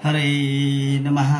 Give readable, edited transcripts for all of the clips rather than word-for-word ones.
हरे नमः.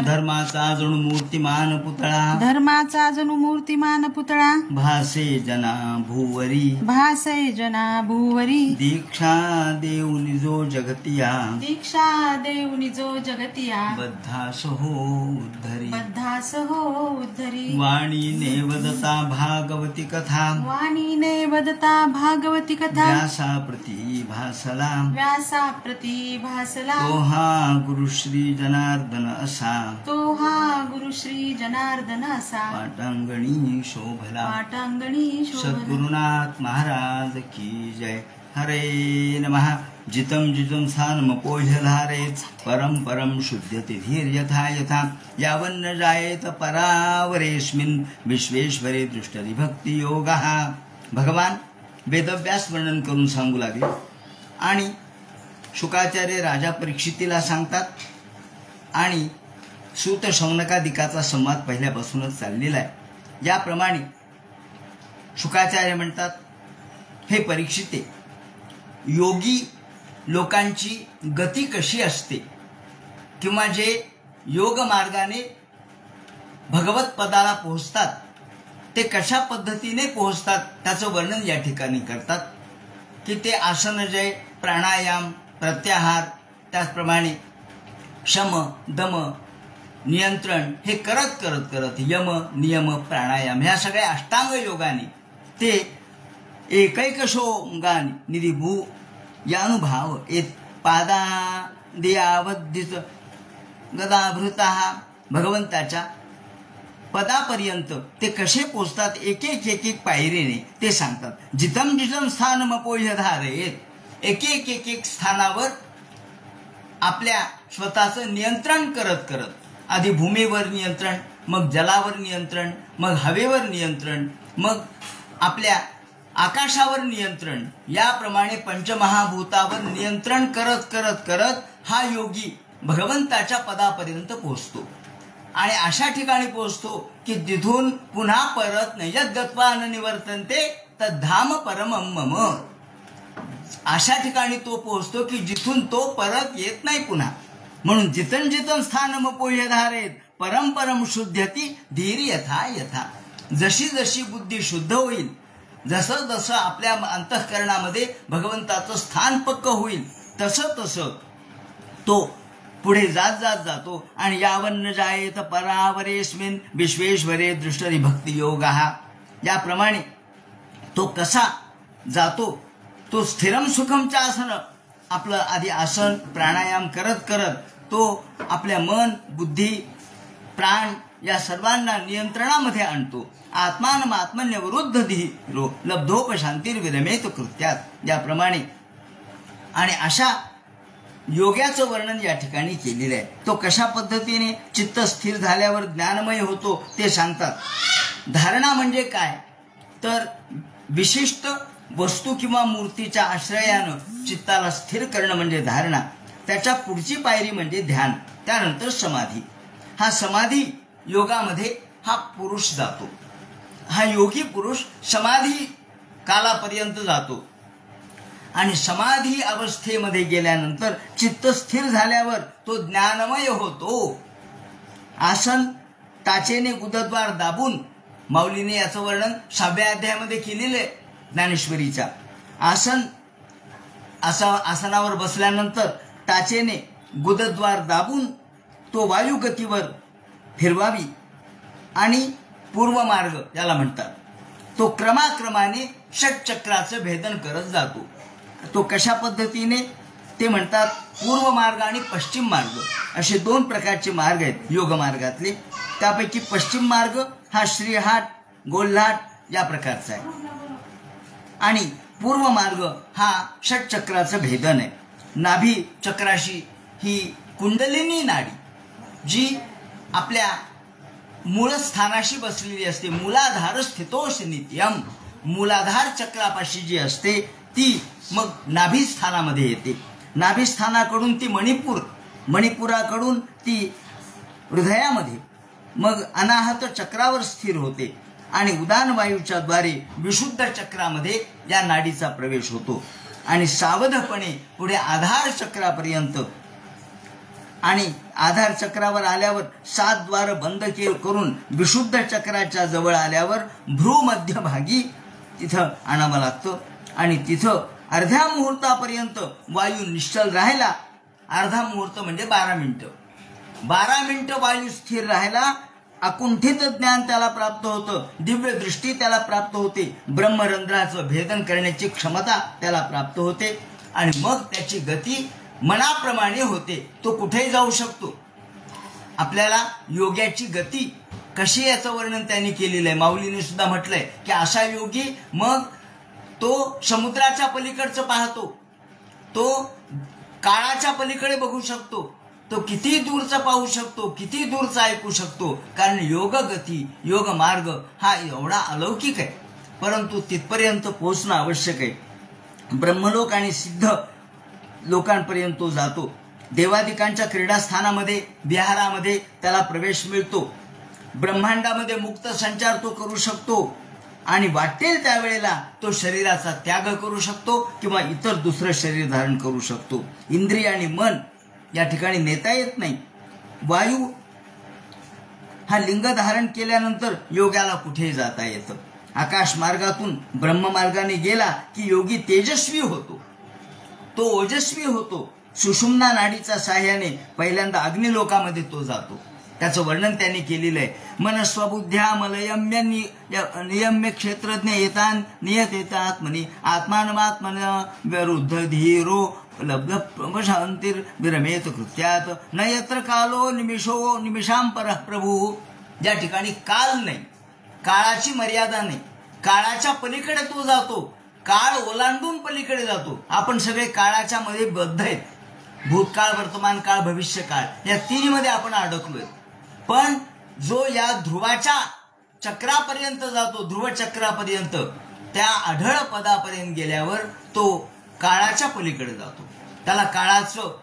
धर्माचा जणू मूर्तिमान पुतळा, धर्माचा जणू मूर्तिमान पुतळा, भासे जना भूवरी, भासे जना भूवरी, दीक्षा देऊनि जो जगतिया, दीक्षा देऊनि जो जगतिया, बद्धास हो उद्धरी, बद्धास हो उद्धरी, वाणीने वदता भागवती कथा, वाणीने वदता भागवती कथा, व्यासा प्रति भासला, व्यासा प्रति भासला, तो हा गुरु श्री जनार्दन असा, तो हा गुरु श्री जनार्दन असा, पाटांगणी शोभला, पाटांगणी शोभला. सद्गुरुनाथ महाराज की जय. हरे नमः. जितम जितम स्थानम पोह्यधारेत, परम परम शुद्ध्यते धीर यथा यथा, यावन्न जायेत परावरेस्मिन् विश्वेश्वरे दृष्टरी भक्ती योगः. भगवान वेदव्यास वर्णन करून सांगू लागले आणि शुकाचार्य राजा परीक्षितीला सांगतात आणि सूत शौनकादिकाचा संवाद पहिल्यापासूनच चाललेला आहे. याप्रमाणे शुकाचार्य म्हणतात, हे परीक्षिते, योगी लोकांची गती कशी असते किंवा जे योग मार्गाने भगवत पदाला पोहोचतात ते कशा पद्धतीने पोहोचतात त्याचं वर्णन या ठिकाणी करतात की ते आसनजय, प्राणायाम, प्रत्याहार, त्याचप्रमाणे शम, दम, नियंत्रण हे करत करत करत यम, नियम, प्राणायाम ह्या सगळ्या अष्टांग योगाने ते एकैकशोंगाने निधिभू यानुभाव येत पादादियावद्धित गदाभृता भगवंताच्या पदापर्यंत ते कसे पोचतात एक एक एक एक पायरीने ते सांगतात. जितम जितम स्थानमपोह्य धारेत, एक एक एक एक स्थानावर आपल्या स्वतःचं नियंत्रण करत करत, आधी भूमीवर नियंत्रण, मग जलावर नियंत्रण, मग हवेवर नियंत्रण, मग आपल्या आकाशावर नियंत्रण, याप्रमाणे पंचमहाभूतावर नियंत्रण करत करत करत हा योगी भगवंताच्या पदापर्यंत पोहोचतो. आणि अशा ठिकाणी पोहोचतो की जिथून पुन्हा परत नयद्गत्वा न निवर्तन्ते तद्धाम परमं मम. अशा ठिकाणी तो पोहोचतो की जिथून तो परत येत नाही पुन्हा. म्हणून जितन जितन स्थानम पोह्य धारेत, परम परम शुद्ध्यती धीर यथा यथा. जशी जशी बुद्धी शुद्ध होईल, जसं जसं आपल्या अंतःकरणामध्ये भगवंताचं स्थान पक्क होईल, तसं तसं तो पुढे जात जात जातो. आणि यावन्न जायेत परावरेस्मिन् विश्वेश्वरे दृष्टरी भक्ती योगः. याप्रमाणे तो कसा जातो, तो स्थिरम सुखमच्या आसन, आपलं आधी आसन प्राणायाम करत करत तो आपल्या मन, बुद्धी, प्राण या सर्वांना नियंत्रणामध्ये आणतो. आत्मान आत्मन्यवरुद्ध धीरो लब्धोपशांतिर्विरमेत कृत्यात. याप्रमाणे आणि अशा योग्याचं वर्णन या ठिकाणी केलेलं आहे. तो कशा पद्धतीने चित्त स्थिर झाल्यावर ज्ञानमय होतो ते सांगतात. धारणा म्हणजे काय तर विशिष्ट वस्तू किंवा मूर्तीच्या आश्रयानं चित्ताला स्थिर करणं म्हणजे धारणा. त्याच्या पुढची पायरी म्हणजे ध्यान, त्यानंतर समाधी. हा समाधी योगामध्ये हा पुरुष जातो. हा योगी पुरुष समाधी कालापर्यंत जातो आणि समाधी अवस्थेमध्ये गेल्यानंतर चित्त स्थिर झाल्यावर तो ज्ञानमय होतो. आसन टाचेने गुदद्वार दाबून, माऊलीने याचं वर्णन 6व्या अध्यायामध्ये केलेलं आहे ज्ञानेश्वरीच्या. आसनावर बसल्यानंतर टाचेने गुदद्वार दाबून तो वायुगतीवर फिरवावी आणि पूर्व मार्ग याला म्हणतात. तो क्रमाक्रमाने षटचक्राचं भेदन करत जातो. तो कशा पद्धतीने ते म्हणतात, पूर्व मार्ग आणि पश्चिम मार्ग असे 2 प्रकारचे मार्ग आहेत योग मार्गातले. त्यापैकी पश्चिम मार्ग हा श्रीहाट, गोल्हाट या प्रकारचा आहे आणि पूर्व मार्ग हा षटचक्राचं भेदन आहे. नाभी चक्राशी ही कुंडलिनी नाडी जी आपल्या मूळ स्थानाशी बसलेली असते. मूलाधार स्थितोष नित्यम. मूलाधार चक्रापाशी जी असते ती मग नाभी स्थानामध्ये येते. नाभी स्थानाकडून ती मणिपुराकडून ती हृदयामध्ये, मग अनाहत चक्रावर स्थिर होते आणि उदान वायूच्या द्वारे विशुद्ध चक्रामध्ये या नाडीचा प्रवेश होतो. आणि सावधपणे पुढे आधार चक्रापर्यंत, आणि आधार चक्रावर आल्यावर 7 द्वार बंद करून विशुद्ध चक्राच्या जवळ आल्यावर भ्रू मध्यभागी तिथं आणावं लागतं. आणि तिथं अर्ध्या मुहूर्तापर्यंत वायू निश्चल राहिला. अर्धा मुहूर्त म्हणजे 12 मिनिटं. 12 मिनिटं वायू स्थिर राहिला. अकुंठित ज्ञान त्याला प्राप्त होतं, दिव्य दृष्टी त्याला प्राप्त होते, ब्रह्मरंध्राचं भेदन करण्याची क्षमता त्याला प्राप्त होते. आणि मग त्याची गती मनाप्रमाणे होते. तो कुठेही जाऊ शकतो. आपल्याला योग्याची गती कशी याचं वर्णन त्यांनी केलेलं आहे. माऊलीने सुद्धा म्हटलंय की असा योगी मग तो समुद्राच्या पलीकडचं पाहतो, तो काळाच्या पलीकडे बघू शकतो, तो किती दूरचा पाहू शकतो, किती दूरचा ऐकू शकतो. कारण योग गती, योग मार्ग हा एवढा अलौकिक आहे. परंतु तिथपर्यंत पोहोचणं आवश्यक आहे. ब्रह्मलोक आणि सिद्ध लोकांपर्यंत तो जातो. देवादिकांच्या क्रीडास्थानामध्ये, विहारामध्ये त्याला प्रवेश मिळतो. ब्रह्मांडामध्ये मुक्त संचार तो करू शकतो. आणि वाटेल त्यावेळेला तो शरीराचा त्याग करू शकतो किंवा इतर दुसरं शरीर धारण करू शकतो. इंद्रिय आणि मन या ठिकाणी नेता येत नाही. वायू हा लिंग धारण केल्यानंतर योग्याला कुठेही जाता येतं. आकाश मार्गातून ब्रह्ममार्गाने गेला की योगी तेजस्वी होतो, तो ओजस्वी होतो. सुषुम्ना नाडीच्या साह्याने पहिल्यांदा अग्निलोकामध्ये तो जातो. त्याचं वर्णन त्यांनी केलेलं आहे. मनस्वबुद्ध्या मलयम्य नियम्य क्षेत्रज्ञ येतान नियत येतात म्हणे आत्मानमात्मन विरुद्ध धीरो लब्ध शांतीर विरमेत कृत्यात न यत्र कालो निमिषो निमिषांपर प्रभू. ज्या ठिकाणी काल नाही, काळाची मर्यादा नाही, काळाच्या पलीकडे तो जातो, काळ ओलांडून पलीकडे जातो. आपण सगळे काळाच्या मध्ये बद्ध आहेत. भूतकाळ, वर्तमान काळ, भविष्य काळ या तिन्हीमध्ये आपण अडकलोय. पण जो या ध्रुवाच्या चक्रापर्यंत जातो, ध्रुव चक्रापर्यंत, त्या आढळ पदापर्यंत गेल्यावर तो काळाच्या पलीकडे जातो. त्याला काळाचं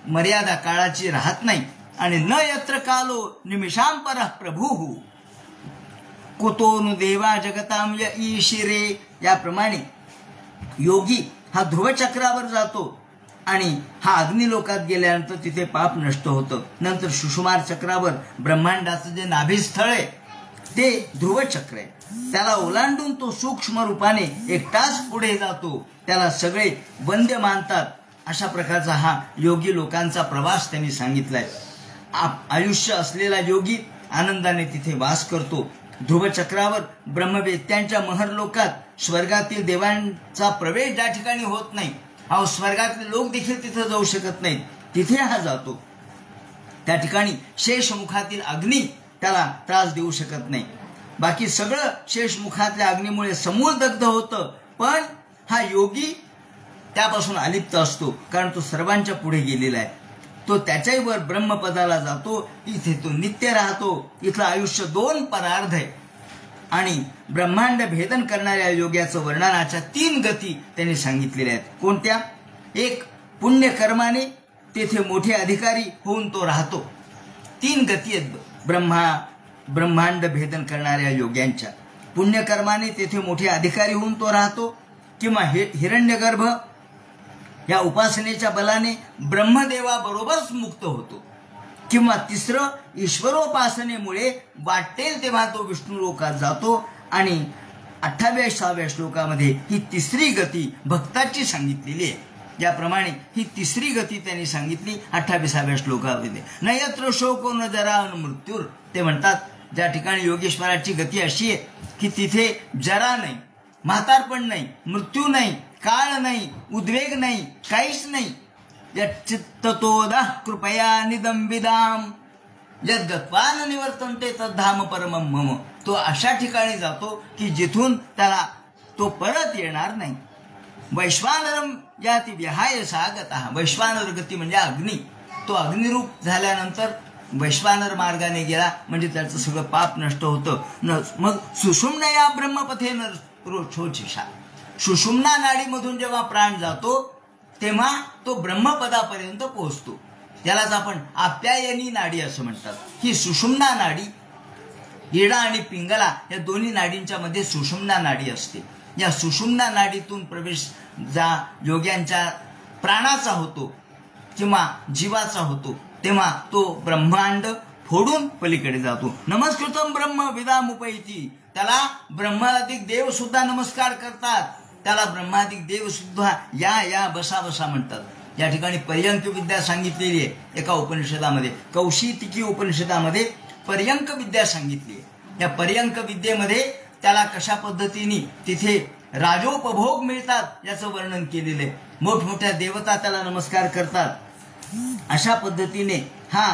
मर्यादा, काळाची राहत नाही. आणि न यत्र कालो निमिषांपर प्रभू कुतोनु देवा जगताम ईशिरे. याप्रमाणे योगी हा ध्रुवचक्रावर जातो आणि हा अग्निलोकात गेल्यानंतर तिथे पाप नष्ट होतं. नंतर सुषुमार चक्रावर ब्रह्मांडाचं जे नाभिस्थळ आहे ते ध्रुवचक्र आहे. त्याला ओलांडून तो सूक्ष्म रूपाने एकटाच पुढे जातो. त्याला सगळे वंद्य मानतात. अशा प्रकारचा हा योगी लोकांचा प्रवास त्यांनी सांगितलाय. आयुष्य असलेला योगी आनंदाने तिथे वास करतो. ध्रुवचक्रावर ब्रह्मवेत्यांच्या महरलोकात स्वर्गातील देवांचा प्रवेश ज्या ठिकाणी होत नाही, अहो स्वर्गातले लोक देखील तिथे जाऊ शकत नाहीत, तिथे हा जातो. त्या ठिकाणी शेषमुखातील अग्नी त्याला त्रास देऊ शकत नाही. बाकी सगळं शेषमुखातल्या अग्नीमुळे समूळ दग्ध होतं. पण हा योगी त्यापासून अलिप्त असतो, कारण तो सर्वांच्या पुढे गेलेला आहे. तो त्याच्याही वर ब्रह्मपदाला जातो. इथे तो नित्य राहतो. इथलं आयुष्य 2 परार्ध आहे. आणि ब्रह्मांड भेदन करणाऱ्या योग्याचं वर्णनाच्या 3 गती त्यांनी सांगितलेल्या आहेत. कोणत्या? एक, पुण्यकर्माने तेथे मोठे अधिकारी होऊन तो राहतो. 3 गती आहेत ब्रह्मांड भेदन करणाऱ्या योग्यांच्या. पुण्यकर्माने तेथे मोठे अधिकारी होऊन तो राहतो, किंवा हिरण्यगर्भ या उपासनेच्या बलाने ब्रह्मदेवाबरोबरच मुक्त होतो, किंवा तिसरं, ईश्वरोपासनेमुळे वाटेल तेव्हा तो विष्णू लोकात जातो. आणि 28व्या श्लोकामध्ये ही तिसरी गती भक्ताची सांगितलेली आहे. ज्याप्रमाणे ही तिसरी गती त्यांनी सांगितली 28व्या श्लोकामध्ये. न यत्र शोको न जरा न मृत्यूर. ते म्हणतात ज्या ठिकाणी योगेश्वराची गती अशी आहे की तिथे जरा नाही, म्हातारपण नाही, मृत्यू नाही, काळ नाही, उद्वेग नाही, काहीच नाही. यच्चित्ततोदः कृपया निदंबिदाम यद्गत्वान निवर्तन्ते तद्धाम परमं मम. तो अशा ठिकाणी जातो की जिथून त्याला तो परत येणार नाही. वैश्वानरम याती विहाय सागतः. वैश्वानर गती म्हणजे अग्नी. तो अग्निरूप झाल्यानंतर वैश्वानर मार्गाने गेला म्हणजे त्याचं सगळं पाप नष्ट होतं. मग सुषुम्ना या ब्रह्मपथे न रोछोचिषा. सुषुम्ना नाडीमधून जेव्हा प्राण जातो तेव्हा तो ब्रह्मपदापर्यंत पोहोचतो. त्यालाच आपण आप्यायनी नाडी असं म्हणतात. ही सुषुम्ना नाडी, इडा आणि पिंगला या दोन्ही नाडींच्या मध्ये सुषुम्ना नाडी असते. या सुषुम्ना नाडीतून प्रवेश जा योग्यांच्या प्राणाचा होतो किंवा जीवाचा होतो, तेव्हा तो ब्रह्मांड फोडून पलीकडे जातो. नमस्कृतम ब्रह्म विदामुपैती, त्याला ब्रह्मादिक देव सुद्धा नमस्कार करतात. त्याला ब्रह्मादिक देव सुद्धा या बसा बसा म्हणतात. या ठिकाणी पर्यंक विद्या सांगितलेली आहे एका उपनिषदामध्ये, कौशितिकी उपनिषदामध्ये पर्यंक विद्या सांगितली आहे. या पर्यंक विद्येमध्ये त्याला कशा पद्धतीने तिथे राजोपभोग मिळतात याचं वर्णन केलेलं आहे. मोठमोठ्या देवता त्याला नमस्कार करतात. अशा पद्धतीने हा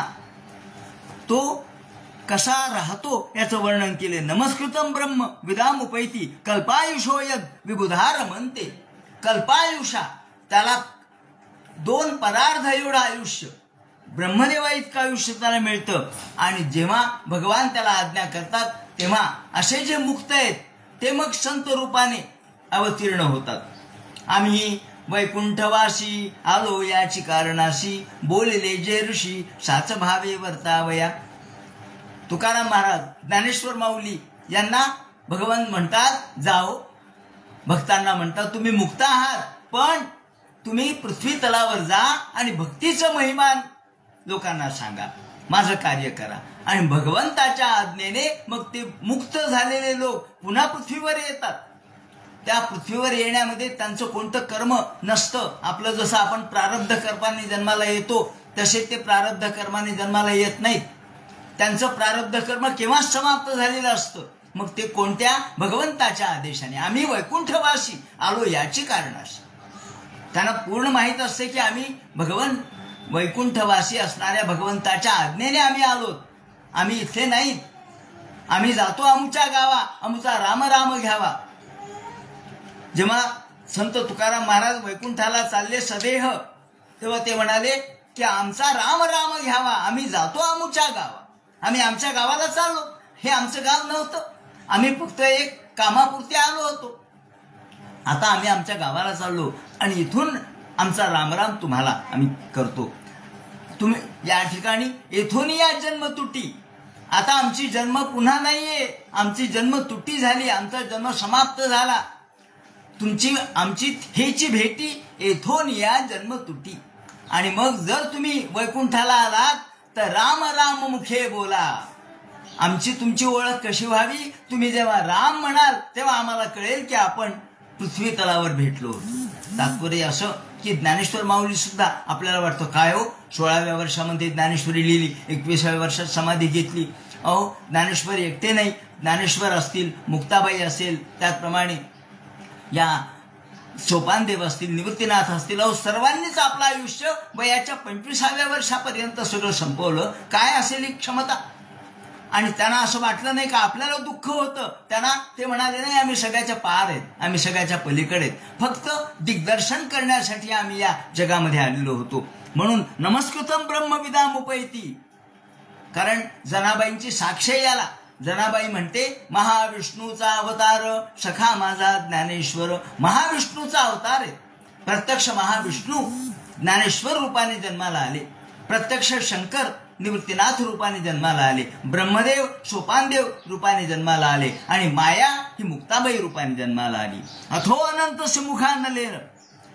तो कसा राहतो याचं वर्णन केले. नमस्कृतम ब्रह्म विदामुपैती कल्पायुषो यद विबुधार म्हणते. कल्पायुषा, त्याला 2 परार्ध एवढं आयुष्य, ब्रह्मदेवा इतकं आयुष्य त्याला मिळतं. आणि जेव्हा भगवान त्याला आज्ञा करतात तेव्हा असे जे मुक्त आहेत ते मग संत रूपाने अवतीर्ण होतात. आम्ही वैकुंठवासी आलो याची कारणाशी, बोलले जे ऋषी साच भावे वर्तावया. तुकाराम महाराज, ज्ञानेश्वर माऊली यांना भगवान म्हणतात, जाओ भक्तांना म्हणतात तुम्ही मुक्त आहात, पण तुम्ही पृथ्वी तलावर जा आणि भक्तीचं महिमान लोकांना सांगा, माझं कार्य करा. आणि भगवंताच्या आज्ञेने मग ते मुक्त झालेले लोक पुन्हा पृथ्वीवर येतात. त्या पृथ्वीवर येण्यामध्ये त्यांचं कोणतं कर्म नसतं. आपलं जसं आपण प्रारब्ध कर्माने जन्माला येतो तसे ते प्रारब्ध कर्माने जन्माला येत नाहीत. त्यांचं प्रारब्ध कर्म केव्हाच समाप्त झालेलं असतं. मग ते कोणत्या? भगवंताच्या आदेशाने. आम्ही वैकुंठवासी आलो याची कारणाशी. त्यांना पूर्ण माहीत असते की आम्ही वैकुंठवासी असणाऱ्या भगवंताच्या आज्ञेने आम्ही आलोत, आम्ही इथे नाहीत. आम्ही जातो आमच्या गावा, आमचा राम राम घ्यावा. जेव्हा संत तुकाराम महाराज वैकुंठाला चालले सदेह, तेव्हा ते म्हणाले की आमचा राम राम घ्यावा, आम्ही जातो आमच्या गावा. आम्ही आमच्या गावाला चाललो. हे आमचं गाव नव्हतं, आम्ही फक्त एक कामापुरते आलो होतो. आता आम्ही आमच्या गावाला चाललो आणि इथून आमचा रामराम तुम्हाला आम्ही करतो. तुम्ही या ठिकाणी येथून या जन्म तुटी. आता आमची जन्म पुन्हा नाहीये, आमची जन्म तुटी झाली, आमचा जन्म समाप्त झाला. आमची हेची भेटी येथून या जन्म तुटी. आणि मग जर तुम्ही वैकुंठाला आलात तर राम राम मुखे बोला. आमची तुमची ओळख कशी व्हावी? तुम्ही जेव्हा राम म्हणाल तेव्हा आम्हाला कळेल की आपण पृथ्वी तलावर भेटलो. तात्पर्य असं की ज्ञानेश्वर माऊली सुद्धा आपल्याला वाटतं काय हो, 16व्या वर्षामध्ये ज्ञानेश्वरी लिहिली, 21व्या वर्षात समाधी घेतली. अहो, ज्ञानेश्वर एकटे नाही, ज्ञानेश्वर असतील, मुक्ताबाई असेल, त्याचप्रमाणे या सोपानदेव असतील, निवृत्तीनाथ असतील. अहो, सर्वांनीच आपलं आयुष्य वयाच्या 25व्या वर्षापर्यंत सगळं संपवलं. काय असेल ही क्षमता? आणि त्यांना असं वाटलं नाही का आपल्याला दुःख होतं. त्यांना ते म्हणाले नाही, आम्ही सगळ्याच्या पार आहेत, आम्ही सगळ्याच्या पलीकडे आहेत, फक्त दिग्दर्शन करण्यासाठी आम्ही या जगामध्ये आलेलो होतो. म्हणून नमस्कृतम ब्रह्मविदामुपैती. कारण जनाबाईंची साक्ष याला. जनाबाई म्हणते महाविष्णूचा अवतार सखा माझा ज्ञानेश्वर. महाविष्णूचा अवतार आहे. प्रत्यक्ष महाविष्णू ज्ञानेश्वर रूपाने जन्माला आले, प्रत्यक्ष शंकर निवृत्तीनाथ रूपाने जन्माला आले, ब्रह्मदेव सोपानदेव रूपाने जन्माला आले आणि माया ही मुक्ताबाई रूपाने जन्माला आली. अथो अनंत सुमुखा नलेर.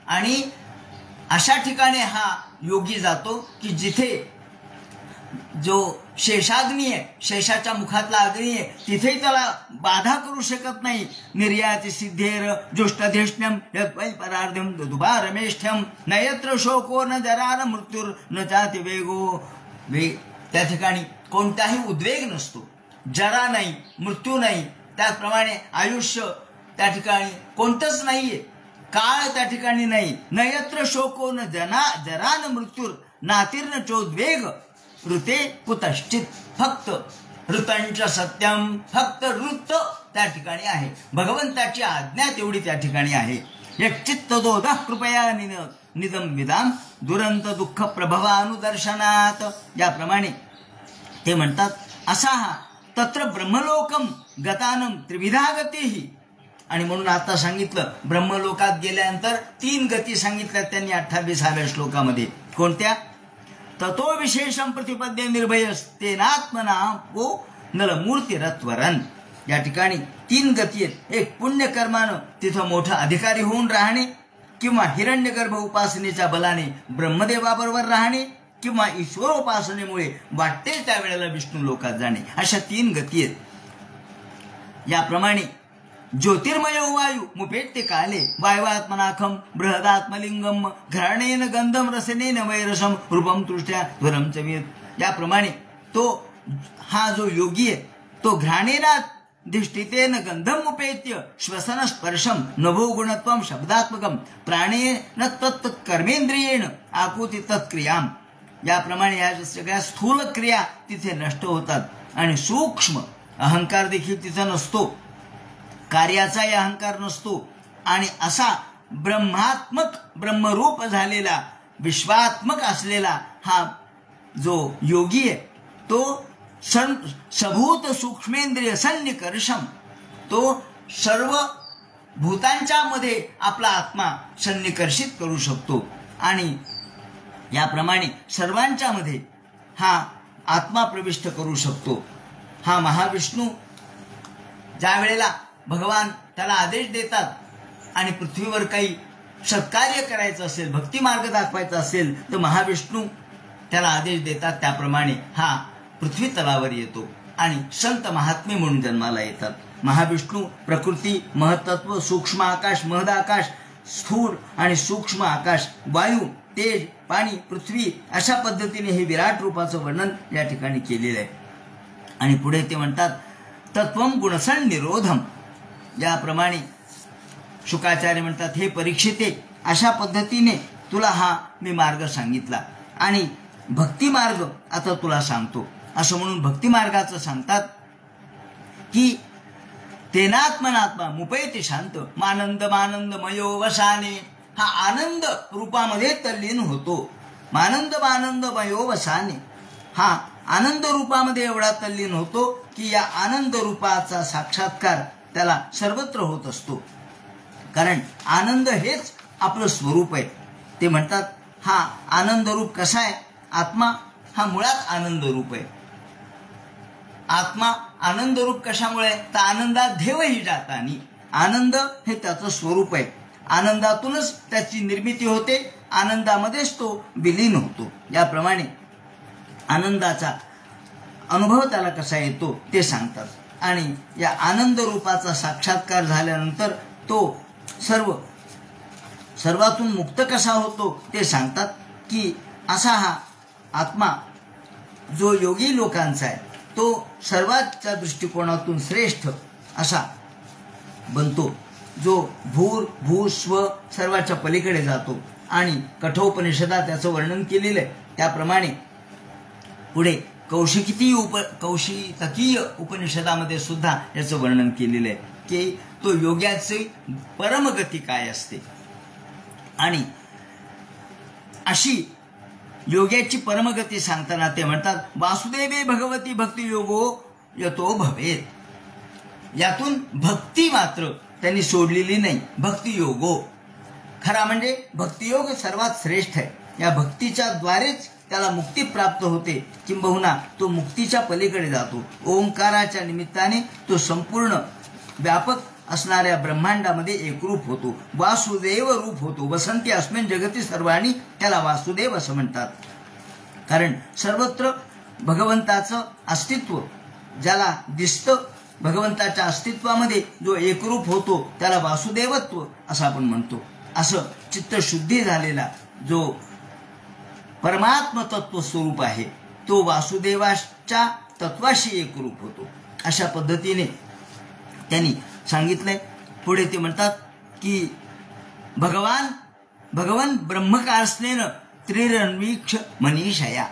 आणि अशा ठिकाणी हा योगी जातो की जिथे जो शेषाग्नी आहे, शेषाच्या मुखातला अग्नी आहे, तिथेही त्याला बाधा करू शकत नाही. निर्याती सिद्धेर ज्योष्ठधेष्ण्यम यद्वै परार्ध्यम दुभारमेष्ठ्यम नयत्र शोको न जरार मृत्यूर न जाती वेगो. त्या ठिकाणी कोणताही उद्वेग नसतो, जरा नाही, मृत्यू नाही, त्याचप्रमाणे आयुष्य त्या ठिकाणी कोणतंच नाहीये, काळ त्या ठिकाणी नाही. नयत्र शोको न जरा न मृत्यूर नातीर्ण चोद्वेग ऋते कुतश्चित. फक्त ऋतंच सत्यम, फक्त ऋत त्या ठिकाणी आहे. भगवंताची आज्ञा तेवढी त्या ठिकाणी आहे. एक चित्त दोधा कृपया निदम विदाम दुरंत दुःख प्रभवानुदर्शनात. याप्रमाणे ते म्हणतात असा हा तत्र ब्रह्मलोकम गतानम त्रिविधा गतीही. आणि म्हणून आता सांगितलं ब्रह्मलोकात गेल्यानंतर 3 गती सांगितल्या त्यांनी 28व्या श्लोकामध्ये. कोणत्या? ततो विशेषम प्रतिपद्य निर्भयस्तेनात्मना वो नलमूर्तिरत्वरन. या ठिकाणी 3 गती आहेत. एक पुण्यकर्मानं तिथं मोठा अधिकारी होऊन राहणे, किंवा हिरण्यगर्भ उपासनेच्या बलाने ब्रह्मदेवाबरोबर राहणे, किंवा ईश्वरोपासनेमुळे वाटते त्यावेळेला विष्णू लोकात जाणे. अशा 3 गती आहेत. याप्रमाणे ज्योतिर्मय वायू मुपेत्ते काले वायवात्मनाखम बृहदात्मलिंगम घ्राणेन गंधम रसनेन वैरसम रूपम तृष्ट्या ध्वरम च वेद. याप्रमाणे तो हा जो योगी आहे तो घ्राणेनाधिष्ठितेन गंधम उपेत्य श्वसन स्पर्शम नभो गुणत्वम शब्दात्मकम प्राणेन तत् कर्मेंद्रियेण आकुति तत्क्रियाम. याप्रमाणे या सगळ्या स्थूल क्रिया तिथे नष्ट होतात आणि सूक्ष्म अहंकार देखील तिथे नसतो, कार्याचाही अहंकार नसतो. आणि असा ब्रह्मात्मक ब्रह्मरूप झालेला विश्वात्मक असलेला हा जो योगी आहे तो सभूत सूक्ष्मेंद्रिय सन्निकर्षम, तो सर्व भूतांच्या मध्ये आपला आत्मा सन्निकर्षित करू शकतो. आणि याप्रमाणे सर्वांच्या मध्ये हा आत्मा प्रविष्ट करू शकतो. हा महाविष्णू ज्या वेळेला भगवान त्याला आदेश देतात आणि पृथ्वीवर काही सत्कार्य करायचं असेल, भक्ती मार्ग दाखवायचा असेल, तर महाविष्णू त्याला आदेश देतात. त्याप्रमाणे हा पृथ्वी तलावर येतो आणि संत महात्मे म्हणून जन्माला येतात. महाविष्णू प्रकृती, महतत्व, सूक्ष्म आकाश, महदाकाश, स्थूल आणि सूक्ष्म आकाश, वायू, तेज, पाणी, पृथ्वी अशा पद्धतीने हे विराट रूपाचं वर्णन या ठिकाणी केलेलं आहे. आणि पुढे ते म्हणतात तत्वम गुणसण निरोधम. याप्रमाणे शुकाचार्य म्हणतात हे परीक्षिते, अशा पद्धतीने तुला हा मी मार्ग सांगितला आणि भक्ती मार्ग आता तुला सांगतो. असं म्हणून भक्ती मार्गाचं सांगतात की तेनात्मनात्मा मुपैति शांत मानंद मानंदमयो वसाने. हा आनंद रूपामध्ये तल्लीन होतो. मानंदमयो वसाने, हा आनंद रूपामध्ये एवढा तल्लीन होतो की या आनंद रूपाचा साक्षात्कार त्याला सर्वत्र होत असतो. कारण आनंद हेच आपलं स्वरूप आहे. ते म्हणतात हा आनंद रूप कसा आहे? आत्मा हा मुळात आनंद रूप आहे. आत्मा आनंद रूप कशामुळे? तर आनंदात देवही जातानी. आनंद हे त्याचं स्वरूप आहे. आनंदातूनच त्याची निर्मिती होते, आनंदामध्येच तो विलीन होतो. याप्रमाणे आनंदाचा अनुभव त्याला कसा येतो ते सांगतात. आणि या आनंद रूपाचा साक्षात्कार झाल्यानंतर तो सर्वातून मुक्त कसा होतो ते सांगतात की असा हा आत्मा जो योगी लोकांचा आहे तो सर्वांच्या दृष्टिकोनातून श्रेष्ठ असा बनतो, जो भूर भू स्व सर्वाच्या पलीकडे जातो. आणि कठोपनिषदात त्याचं वर्णन केलेलं आहे. त्याप्रमाणे पुढे कौशितकीय उपनिषदामध्ये सुद्धा याचं वर्णन केलेलं आहे की तो योग्याची परमगती काय असते. आणि अशी योग्याची परमगती सांगताना ते म्हणतात वासुदेवे भगवती भक्ती योगो यतो भवेत. यातून भक्ती मात्र त्यांनी सोडलेली नाही. भक्ती योगो खरा म्हणजे भक्तियोग सर्वात श्रेष्ठ आहे. या भक्तीच्या द्वारेच त्याला मुक्ती प्राप्त होते, किंबहुना तो मुक्तीच्या पलीकडे जातो. ओंकाराच्या निमित्ताने तो संपूर्ण व्यापक असणाऱ्या ब्रह्मांडामध्ये एकरूप होतो, वासुदेव रूप होतो. वसंती अस्मिन जगती सर्वांनी त्याला वासुदेव असं म्हणतात. कारण सर्वत्र भगवंताचं अस्तित्व ज्याला दिसतं, भगवंताच्या अस्तित्वामध्ये जो एकरूप होतो त्याला वासुदेवत्व असं आपण म्हणतो. असं चित्तशुद्धी झालेला जो परमात्म तत्व स्वरूप आहे तो वासुदेवाच्या तत्वाशी एकरूप होतो. अशा पद्धतीने त्यांनी सांगितलंय. पुढे ते म्हणतात की भगवान ब्रह्मकास्नेन त्रिरन्वीक्ष मनीषया.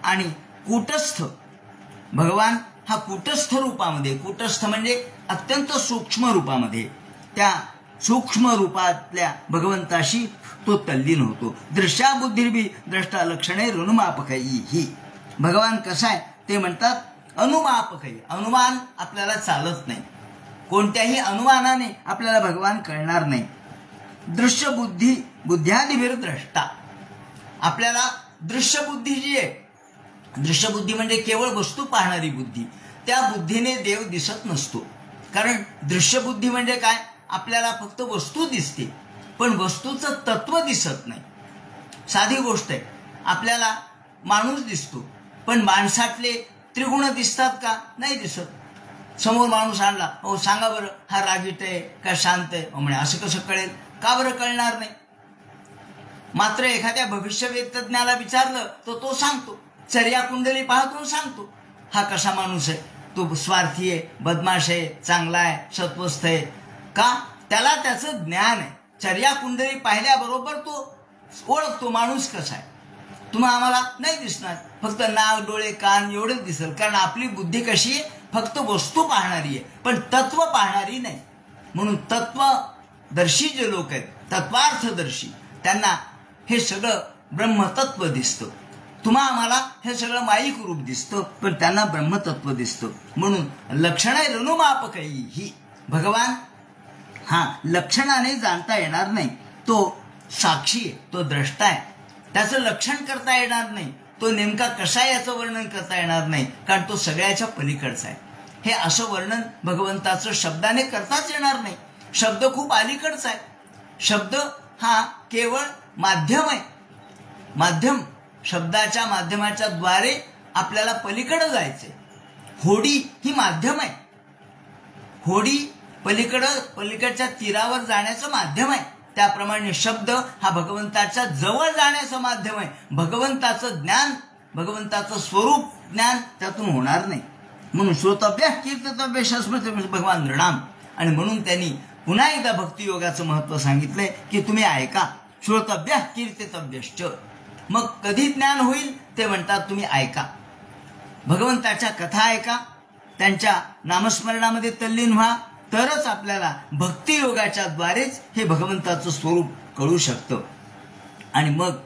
आणि कूटस्थ भगवान हा कूटस्थ रूपामध्ये, कूटस्थ म्हणजे अत्यंत सूक्ष्म रूपामध्ये, त्या सूक्ष्म रूपातल्या भगवंताशी तो तल्लीन होतो. दृश्या बुद्धिर्भी द्रष्टा लक्षणे ऋणुमापकही. भगवान कसा आहे ते म्हणतात अनुमापकही. अनुमान आपल्याला चालत नाही, कोणत्याही अनुमानाने आपल्याला भगवान कळणार नाही. दृश्य बुद्धी बुद्ध्यादिभिर द्रष्टा. आपल्याला दृश्य बुद्धी जी आहे, दृश्य बुद्धी म्हणजे केवळ वस्तू पाहणारी बुद्धी, त्या बुद्धीने देव दिसत नसतो. कारण दृश्यबुद्धी म्हणजे काय, आपल्याला फक्त वस्तू दिसते पण वस्तूचं तत्व दिसत नाही. साधी गोष्ट आहे, आपल्याला माणूस दिसतो पण माणसातले त्रिगुण दिसतात का, नाही दिसत. समोर माणूस आणला, हो सांगा बरं हा रागीट आहे का शांत आहे, म्हणे असं कसं कळेल, का बरं कळणार नाही. मात्र एखाद्या भविष्यवेध तज्ञाला विचारलं तर तो सांगतो, चर्या कुंडली पाहतो सांगतो हा कसा माणूस आहे, तो स्वार्थी आहे, बदमाश आहे, चांगला आहे, सत्वस्थ आहे. का, त्याला त्याचं ज्ञान आहे. चर्या कुंडली पाहिल्याबरोबर तो ओळखतो माणूस कसा आहे. तुम्हा आम्हाला नाही दिसणार, फक्त नाक डोळे कान एवढंच दिसेल, कारण आपली बुद्धी कशी आहे, फक्त वस्तू पाहणारी आहे पण तत्व पाहणारी नाही. म्हणून तत्वदर्शी जे लोक आहेत, तत्वार्थदर्शी, त्यांना हे सगळं ब्रह्मतत्व दिसतं. तुम्हा आम्हाला हे सगळं माईक रूप दिसतं पण त्यांना ब्रह्मतत्व दिसतं. म्हणून लक्षण रणुमापकई ही भगवान हा लक्षणाने जाणता येणार नाही. तो साक्षी आहे, तो द्रष्टा आहे, त्याचं लक्षण करता येणार नाही. तो नेमका कसा आहे याचं वर्णन करता येणार नाही, कारण तो सगळ्याच्या पलीकडचा आहे. हे असं वर्णन भगवंताचं शब्दाने करताच येणार नाही. शब्द खूप अलीकडचा आहे. शब्द हा केवळ माध्यम आहे. माध्यम, शब्दाच्या माध्यमाच्या द्वारे आपल्याला पलीकडे जायचंय. होडी ही माध्यम आहे. होडी पलीकडच्या तीरावर जाण्याचं माध्यम आहे. त्याप्रमाणे शब्द हा भगवंताच्या जवळ जाण्याचं माध्यम आहे. भगवंताचं ज्ञान, भगवंताचं स्वरूप ज्ञान त्यातून होणार नाही. म्हणून श्रोतव्य कीर्तव्य शास्त्र भगवान नृणाम. आणि म्हणून त्यांनी पुन्हा एकदा भक्तियोगाचं महत्व सांगितलंय की तुम्ही ऐका. श्रोतव्य कीर्तव्यश्च. मग कधी ज्ञान होईल ते म्हणतात तुम्ही ऐका, भगवंताच्या कथा ऐका, त्यांच्या नामस्मरणामध्ये तल्लीन व्हा, तरच आपल्याला भक्तियोगाच्या द्वारेच हे भगवंताचं स्वरूप कळू शकतं. आणि मग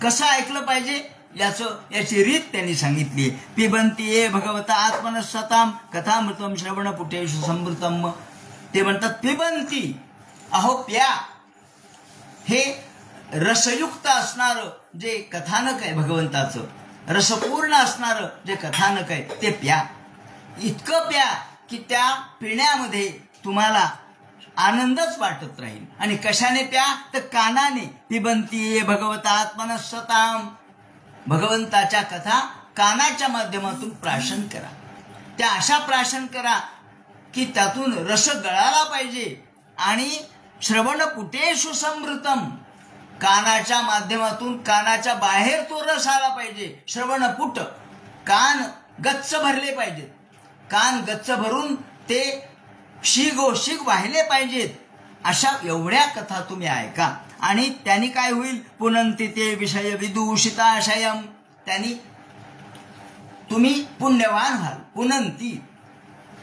कसं ऐकलं पाहिजे याची रीत त्यांनी सांगितली. पिबंती ये भगवता आत्मनसताम कथामृतम श्रवण पुटेषु समृतम. ते म्हणतात पिबंती, अहो प्या. हे रसयुक्त असणारं जे कथानक आहे भगवंताचं, रसपूर्ण असणारं जे कथानक आहे ते प्या. इतकं प्या की त्या पिण्यामध्ये तुम्हाला आनंदच वाटत राहील. आणि कशाने प्या, तर कानाने. पिबंती भगवता आत्मनसताम. भगवंताच्या कथा कानाच्या माध्यमातून प्राशन करा. त्या अशा प्राशन करा की त्यातून रस गळाला पाहिजे. आणि श्रवण पुटेषु समृतम. कानाच्या माध्यमातून कानाच्या बाहेर तो रस आला पाहिजे. श्रवणपुट, कान गच्च भरले पाहिजेत. कान गच्च भरून ते शिगोशिग वाहिले पाहिजेत. अशा एवढ्या कथा तुम्ही ऐका. आणि त्यांनी काय होईल, पुनंती ते विषय विदूषिताशयम. त्यांनी तुम्ही पुण्यवान व्हाल. पुनंती,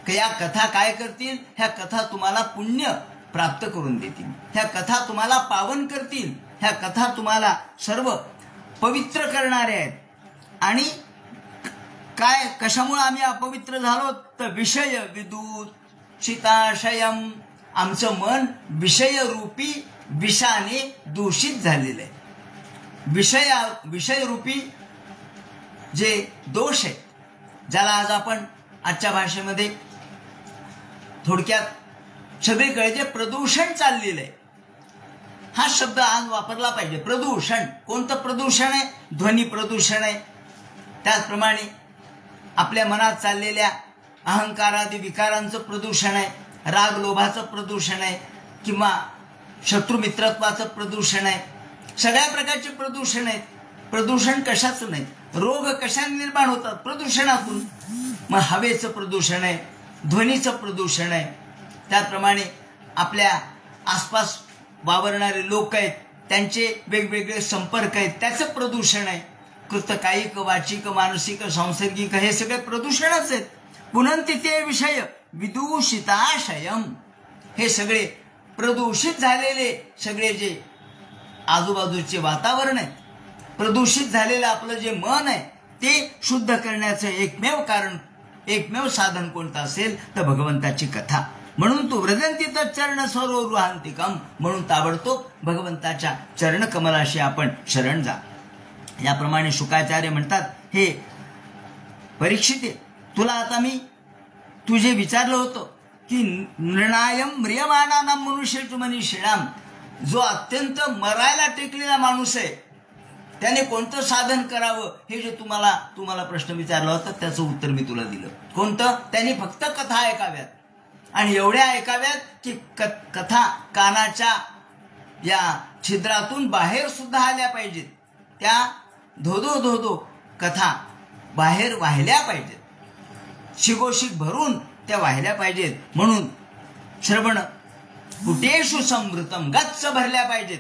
या कथा काय करतील, ह्या कथा तुम्हाला पुण्य प्राप्त करून देतील. ह्या कथा तुम्हाला पावन करतील. ह्या कथा तुम्हाला सर्व पवित्र करणाऱ्या आहेत. आणि काय, कशामुळे आम्ही अपवित्र झालो, तर विषय विदूषिताशयम. आमचं मन विषयरूपी विषाने दूषित झालेलं आहे. विषयरूपी जे दोष आहेत, ज्याला आज आपण आजच्या भाषेमध्ये थोडक्यात सगळीकडे जे प्रदूषण चाललेलं आहे, हा शब्द आज वापरला पाहिजे. प्रदूषण, कोणतं प्रदूषण आहे, ध्वनी प्रदूषण आहे. त्याचप्रमाणे आपल्या मनात चाललेल्या अहंकारादी विकारांचं प्रदूषण आहे. राग लोभाचं प्रदूषण आहे, किंवा शत्रुमित्रत्वाचं प्रदूषण आहे. सगळ्या प्रकारचे प्रदूषण आहेत. प्रदूषण कशाचं नाही, रोग कशाने निर्माण होतात, प्रदूषणातून. मग हवेचं प्रदूषण आहे, ध्वनीचं प्रदूषण आहे. त्याचप्रमाणे आपल्या आसपास वावरणारे लोक आहेत, त्यांचे वेगवेगळे संपर्क आहेत, त्याचं प्रदूषण आहे. कृतकायिक, वाचिक, मानसिक, सांसर्गिक हे सगळे प्रदूषणच आहेत. पुनंती ते विषय विदूषिताशयम. हे सगळे प्रदूषित झालेले सगळे जे आजूबाजूचे वातावरण आहे, प्रदूषित झालेलं आपलं जे मन आहे, ते शुद्ध करण्याचं एकमेव कारण, एकमेव साधन कोणतं असेल तर भगवंताची कथा. म्हणून तू व्रजंती चरण सरोरुहांतिकम. म्हणून ताबडतोब भगवंताच्या चरणकमलाशी आपण शरण जा. याप्रमाणे शुकाचार्य म्हणतात, हे परीक्षिते, तुला आता मी तुझे विचारलं होतं की नृणायम म्रियमाणानाम मनुष्येषु मनीषिणाम, जो अत्यंत मरायला टेकलेला माणूस आहे त्याने कोणतं साधन करावं हे जे तुम्हाला प्रश्न विचारला होता त्याचं उत्तर मी तुला दिलं. कोणतं? त्यांनी फक्त कथा ऐकाव्यात आणि एवढ्या ऐकाव्यात की कथा कानाच्या या छिद्रातून बाहेर सुद्धा आल्या पाहिजेत. त्या धोधो कथा बाहेर वाहिल्या पाहिजेत, शिगोशिक भरून त्या वाहिल्या पाहिजेत. म्हणून श्रवण कुटेषु संवृतम, गच्च भरल्या पाहिजेत.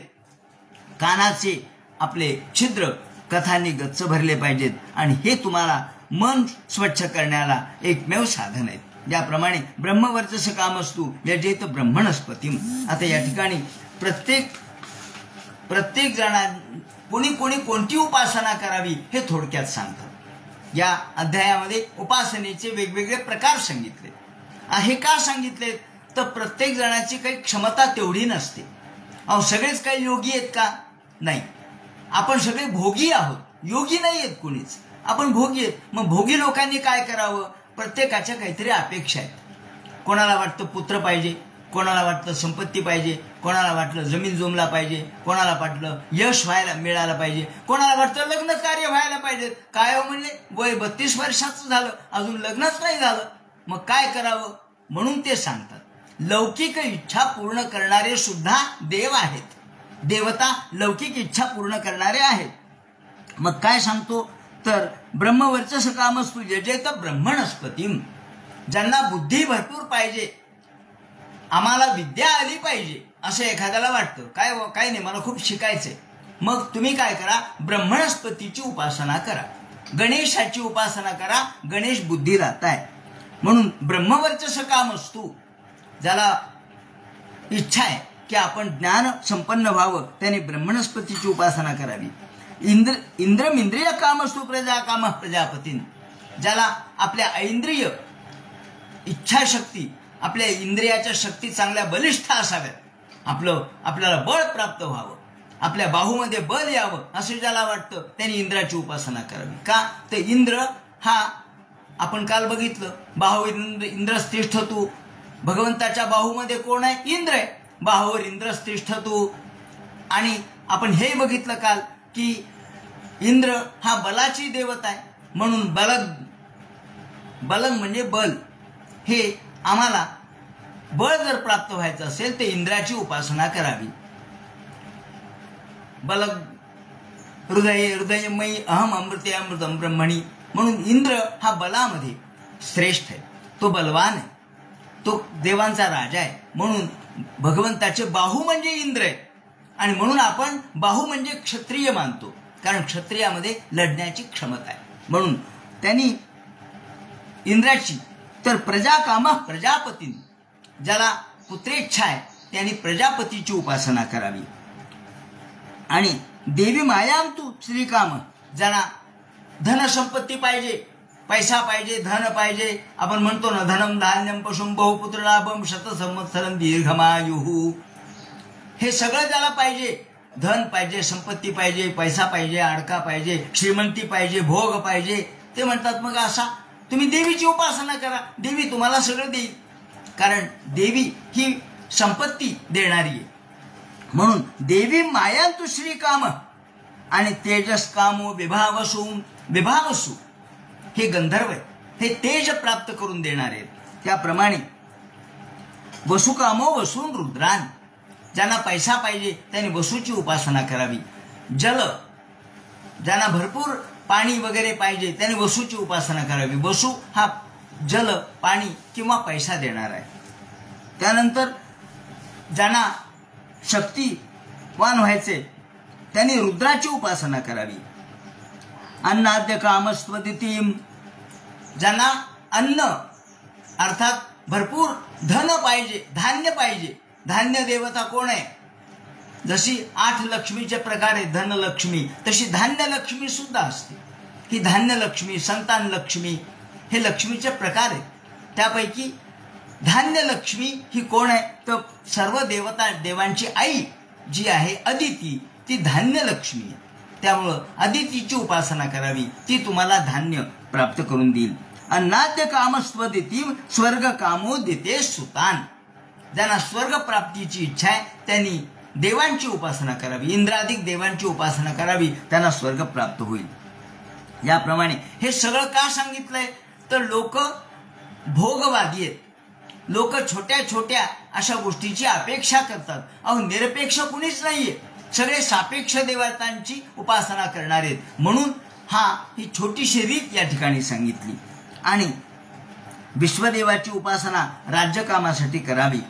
कानाचे आपले छिद्र कथांनी गच्च भरले पाहिजेत. आणि हे तुम्हाला मन स्वच्छ करण्याला एकमेव साधन आहे. ज्याप्रमाणे ब्रह्मवर्चस्व कामस्तु यजेत ब्रह्मणस्पतीम. आता या ठिकाणी प्रत्येक जणा कोणी कोणती उपासना करावी हे थोडक्यात सांगतात. या अध्यायामध्ये उपासनेचे वेगवेगळे प्रकार सांगितले. हे का सांगितले? तर प्रत्येक जणाची काही क्षमता तेवढी नसते. सगळेच काही योगी आहेत का? नाही. आपण सगळे भोगी आहोत, योगी नाही आहेत कुणीच. आपण भोगी आहेत. मग भोगी लोकांनी काय करावं? प्रत्येकाच्या काहीतरी अपेक्षा आहेत. कोणाला वाटतं पुत्र पाहिजे, कोणाला वाटतं संपत्ती पाहिजे, कोणाला वाटलं जमीन जोमला पाहिजे, कोणाला वाटलं यश मिळालं पाहिजे, कोणाला वाटतं लग्न कार्य व्हायला पाहिजे. काय म्हणजे वय 32 वर्षाचं झालं अजून लग्नच नाही झालं, मग काय करावं? म्हणून ते सांगतात लौकिक इच्छा पूर्ण करणारे सुद्धा देव आहेत. देवता लौकिक इच्छा पूर्ण करणारे आहेत. मग काय सांगतो? तर ब्रह्मवर्चस्व कामस्तु यजेत ब्रह्मणस्पतीम. ज्यांना बुद्धी भरपूर पाहिजे, आम्हाला विद्या आली पाहिजे असं एखाद्याला वाटतं, काय नाही मला खूप शिकायचंय, मग तुम्ही काय करा? ब्रह्मणस्पतीची उपासना करा, गणेशाची उपासना करा. गणेश बुद्धिदाता आहे. म्हणून ब्रह्मवर्चस्व कामस्तु, ज्याला इच्छा आहे की आपण ज्ञान संपन्न व्हावं त्याने ब्रह्मणस्पतीची उपासना करावी. इंद्रिय कामस्तु प्रजा काम प्रजापतीन. ज्याला आपल्या ऐंद्रिय इच्छाशक्ती, आपल्या इंद्रियाच्या शक्ती चांगल्या बलिष्ठ असाव्यात, आपल्याला बळ प्राप्त व्हावं, आपल्या बाहूमध्ये बल यावं असं ज्याला वाटतं त्याने इंद्राची उपासना करावी. का? तर इंद्र हा आपण काल बघितलं, बाहू इंद्रस्तिष्ठतु. भगवंताच्या बाहूमध्ये कोण आहे? इंद्र आहे. बाहूवर इंद्रस्तिष्ठतु. आणि आपण हे बघितलं काल की इंद्र हा बलाची देवता आहे. म्हणून बलंग म्हणजे बल. हे आम्हाला बळ जर प्राप्त व्हायचं असेल तर इंद्राची उपासना करावी. बलग हृदयमयी अहम अमृते अमृतम ब्रह्मणी. म्हणून इंद्र हा बलामध्ये श्रेष्ठ आहे, तो बलवान आहे, तो देवांचा राजा आहे. म्हणून भगवंताचे बाहू म्हणजे इंद्र आहे. आणि म्हणून आपण बाहू म्हणजे क्षत्रिय मानतो, कारण क्षत्रियामध्ये लढण्याची क्षमता आहे. म्हणून त्यांनी इंद्राची. तर प्रजा काम प्रजापती, ज्याला पुत्रेच्छा आहे त्यांनी प्रजापतीची उपासना करावी. आणि देवी मायाम तू श्रीकाम, ज्यांना धनसंपत्ती पाहिजे, पैसा पाहिजे, धन पाहिजे. आपण म्हणतो ना, धनम धान्यम पशुम बहुपुत्र लाभम शतसंवत्सरम दीर्घमायुः. हे सगळं ज्याला पाहिजे, धन पाहिजे, संपत्ती पाहिजे, पैसा पाहिजे, अडका पाहिजे, श्रीमंती पाहिजे, भोग पाहिजे, ते म्हणतात मग असा तुम्ही देवीची उपासना करा, देवी तुम्हाला सगळं देईल. कारण देवी ही संपत्ती देणारी आहे. म्हणून देवी मायांतु श्रीकाम. आणि तेजस कामो विभावसु हे गंधर्व आहे, हे तेज प्राप्त करून देणार आहेत. त्याप्रमाणे वसुकामो वसून रुद्रान, ज्यांना पैसा पाहिजे त्यांनी वसूची उपासना करावी. जल, ज्यांना भरपूर पाणी वगैरे पाहिजे त्यांनी वसूची उपासना करावी. वसू हा जल, पाणी किंवा पैसा देणार आहे. त्यानंतर ज्यांना शक्तिवान व्हायचे त्यांनी रुद्राची उपासना करावी. अन्नाद्य कामस्वदितीम, ज्यांना अन्न अर्थात भरपूर धन पाहिजे, धान्य पाहिजे. धान्य देवता कोण आहे? जशी 8 लक्ष्मीचे प्रकार आहे धनलक्ष्मी, तशी धान्य लक्ष्मी सुद्धा असते. ही धान्य लक्ष्मी, संतान लक्ष्मी हे लक्ष्मीचे प्रकार आहेत. त्यापैकी धान्य लक्ष्मी ही कोण आहे? तर सर्व देवांची आई जी आहे अदिती, ती धान्य लक्ष्मी आहे. त्यामुळं अदितीची उपासना करावी, ती तुम्हाला धान्य प्राप्त करून देईल. अन्नाद्य कामस्वदिती स्वर्ग कामो देते सुतान. ज्यांना स्वर्ग प्राप्तीची इच्छा आहे त्यांनी देवांची उपासना करावी, इंद्राधिक देवांची उपासना करावी, त्यांना स्वर्ग प्राप्त होईल. याप्रमाणे हे सगळं का सांगितलंय तर लोक भोगवादी आहेत. लोक छोट्या छोट्या अशा गोष्टीची अपेक्षा करतात. अहो निरपेक्ष कुणीच नाहीये, सगळे सापेक्ष देवतांची उपासना करणार आहेत. म्हणून ही छोटीशी रीत या ठिकाणी सांगितली. आणि विश्वदेवाची उपासना राज्यकामासाठी करावी.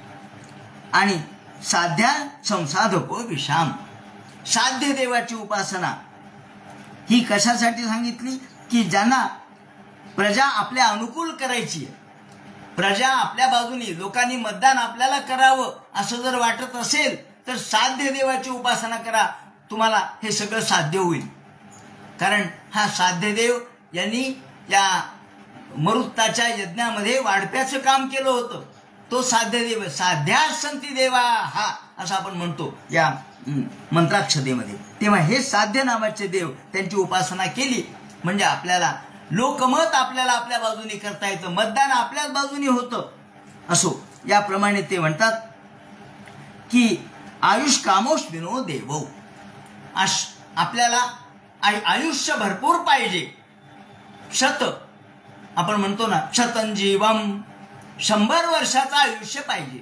आणि साध्या संसाधको विषाम, साध्य देवाची उपासना ही कशासाठी सांगितली की ज्यांना प्रजा आपल्या अनुकूल करायची आहे, प्रजा आपल्या बाजूने, लोकांनी मतदान आपल्याला करावं असं जर वाटत असेल तर साध्य देवाची उपासना करा, तुम्हाला हे सगळं साध्य होईल. कारण हा साध्य देव यांनी या मरुत्ताच्या यज्ञामध्ये वाढप्याचं काम केलं होतं. तो साध्य देव, साध्या संती देवा हा असं आपण म्हणतो या मंत्राक्षतेमध्ये. तेव्हा हे साध्य नावाचे देव त्यांची उपासना केली म्हणजे आपल्याला लोकमत आपल्याला आपल्या बाजूने करता येतं, मतदान आपल्याच बाजूने होतं. असो याप्रमाणे ते म्हणतात की आयुष कामोश्विनो देवो, आपल्याला आयुष्य भरपूर पाहिजे. शत आपण म्हणतो ना शतंजीवम, 100 वर्षाचं आयुष्य पाहिजे.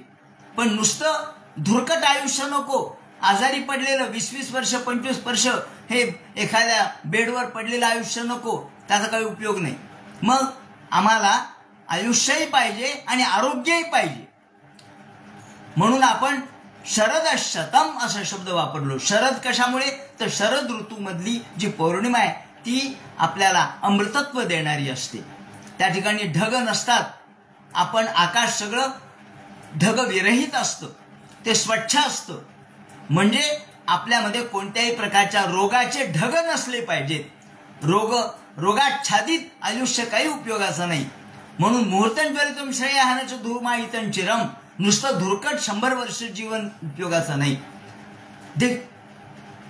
पण नुसतं धुरकट आयुष्य नको, आजारी पडलेलं 20-20 वर्ष 25 वर्ष हे एखाद्या बेडवर पडलेलं आयुष्य नको, त्याचा काही उपयोग नाही. मग आम्हाला आयुष्यही पाहिजे आणि आरोग्यही पाहिजे. म्हणून आपण शरद शतम असा शब्द वापरलो. शरद कशामुळे तर शरद ऋतूमधली जी पौर्णिमा आहे ती आपल्याला अमृतत्व देणारी असते. त्या ठिकाणी ढग नसतात, आपण आकाश सगळं ढग विरहित असतं, ते स्वच्छ असतं. म्हणजे आपल्यामध्ये कोणत्याही प्रकारच्या रोगाचे ढग नसले पाहिजेत. रोगाच्छादित आयुष्य काही उपयोगाचं नाही. म्हणून मुहूर्तंज्वलितम श्रेयहानाचं धूर्मायितन चिरम, नुसतं धुरकट 100 वर्ष जीवन उपयोगाचं नाही.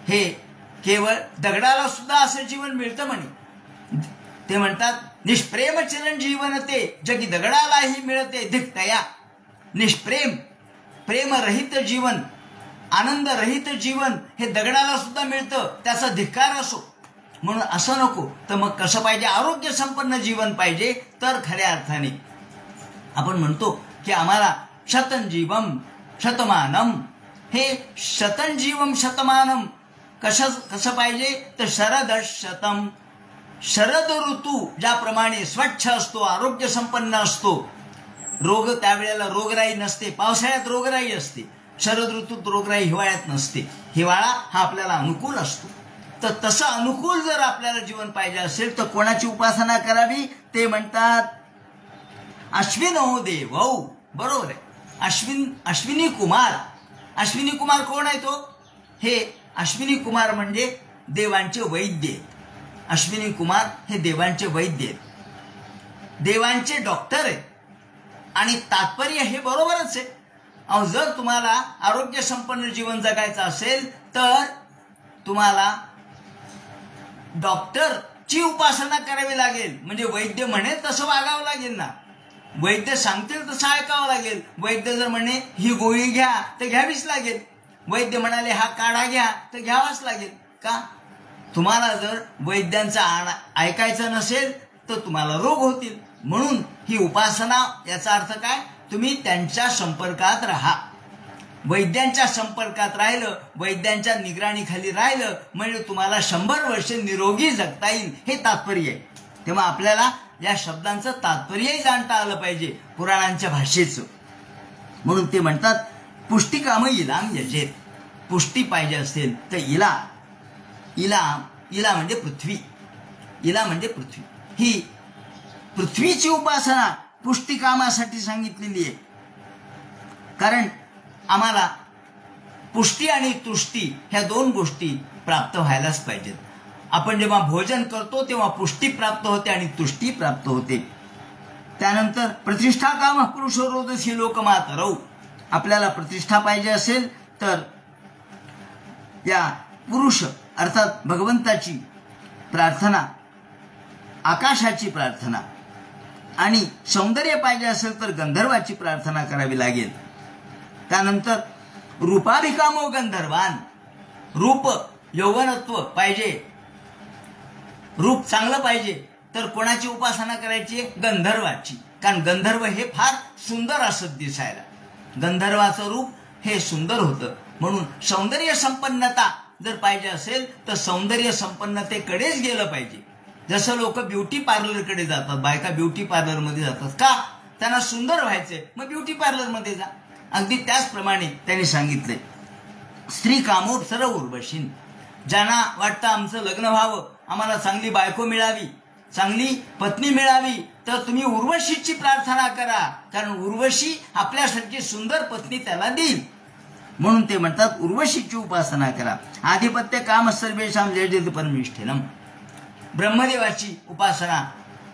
हे केवळ दगडाला सुद्धा असं जीवन मिळतं म्हणे. ते म्हणतात निष्प्रेम चिरंजीवन ते जगी दगडालाही मिळते धिकतया. निष्प्रेम, प्रेमरहित जीवन, आनंदरहित जीवन हे दगडाला सुद्धा मिळतं, त्याचा धिक्कार असो. म्हणून असं नको. तर मग कसं पाहिजे? आरोग्य संपन्न जीवन पाहिजे. तर खऱ्या अर्थाने आपण म्हणतो की आम्हाला शतंजीवम शतमानम, हे शतंजीवम शतमानम कसं पाहिजे तर शरद शतम, शरद ऋतू ज्याप्रमाणे स्वच्छ असतो, आरोग्य संपन्न असतो, रोग त्यावेळेला रोगराई नसते, पावसाळ्यात रोगराई असते, शरद ऋतूत रोगराई हिवाळ्यात नसते. हिवाळा हा आपल्याला अनुकूल असतो. तर तसं अनुकूल जर आपल्याला जीवन पाहिजे असेल तर कोणाची उपासना करावी? ते म्हणतात अश्विनो देवौ. बरोबर आहे. अश्विनी कुमार. अश्विनी कुमार कोण आहे तो? हे अश्विनी कुमार म्हणजे देवांचे वैद्य. अश्विनी कुमार हे देवांचे वैद्य आहेत, देवांचे डॉक्टर आहेत. आणि तात्पर्य हे बरोबरच आहे. अहो जर तुम्हाला आरोग्य संपन्न जीवन जगायचं असेल तर तुम्हाला डॉक्टरची उपासना करावी लागेल. म्हणजे वैद्य म्हणेल तसं वागावं लागेल ना, वैद्य सांगतील तसं ऐकावं लागेल. वैद्य जर म्हणे ही गोळी घ्या तर घ्यावीच लागेल, वैद्य म्हणाले हा काढा घ्या तर घ्यावाच लागेल. का? तुम्हाला जर वैद्यांचं ऐकायचं नसेल तर तुम्हाला रोग होतील. म्हणून ही उपासना, याचा अर्थ काय? तुम्ही त्यांच्या संपर्कात राहा. वैद्यांच्या संपर्कात राहिलं, वैद्यांच्या निगराणीखाली राहिलं म्हणजे तुम्हाला 100 वर्ष निरोगी जगता येईल, हे तात्पर्य आहे. तेव्हा आपल्याला या शब्दांचं तात्पर्यही जाणता आलं पाहिजे, पुराणांच्या भाषेचं. म्हणून ते म्हणतात पुष्टिकाम इलाम यजेत. पुष्टी पाहिजे असेल तर इला म्हणजे पृथ्वी. इला म्हणजे पृथ्वी. ही पृथ्वीची उपासना पुष्टिकामासाठी सांगितलेली आहे. कारण आम्हाला पुष्टी आणि तुष्टी ह्या 2 गोष्टी प्राप्त व्हायलाच पाहिजेत. आपण जेव्हा भोजन करतो तेव्हा पुष्टी प्राप्त होते आणि तुष्टी प्राप्त होते. त्यानंतर प्रतिष्ठा काम पुरुषो रोदसी लोकमातरौ. आपल्याला प्रतिष्ठा पाहिजे असेल तर या पुरुष अर्थात भगवंताची प्रार्थना, आकाशाची प्रार्थना, आणि सौंदर्य पाहिजे असेल तर गंधर्वाची प्रार्थना करावी लागेल. त्यानंतर रूपाभिकामो गंधर्वान, रूप यौवनत्व पाहिजे, रूप चांगलं पाहिजे तर कोणाची उपासना करायची? गंधर्वाची. कारण गंधर्व हे फार सुंदर असत दिसायला, गंधर्वाचं रूप हे सुंदर होतं. म्हणून सौंदर्य संपन्नता जर पाहिजे असेल तर सौंदर्य संपन्नतेकडेच गेलं पाहिजे. जसं लोक ब्युटी पार्लरकडे जातात, बायका ब्युटी पार्लरमध्ये जातात का? त्यांना सुंदर व्हायचंय, मग ब्युटी पार्लरमध्ये जा. अगदी त्याचप्रमाणे त्यांनी सांगितले स्त्री कामोत्सर उर्वशीन, ज्यांना वाटतं आमचं लग्न व्हावं, आम्हाला चांगली बायको मिळावी, चांगली पत्नी मिळावी, तर तुम्ही उर्वशीची प्रार्थना करा, कारण उर्वशी आपल्यासारखी सुंदर पत्नी त्याला देईल. म्हणून ते म्हणतात उर्वशीची उपासना करा. आधिपत्य काम सर्वेषां जयेत परमेष्ठिनम, ब्रह्मदेवाची उपासना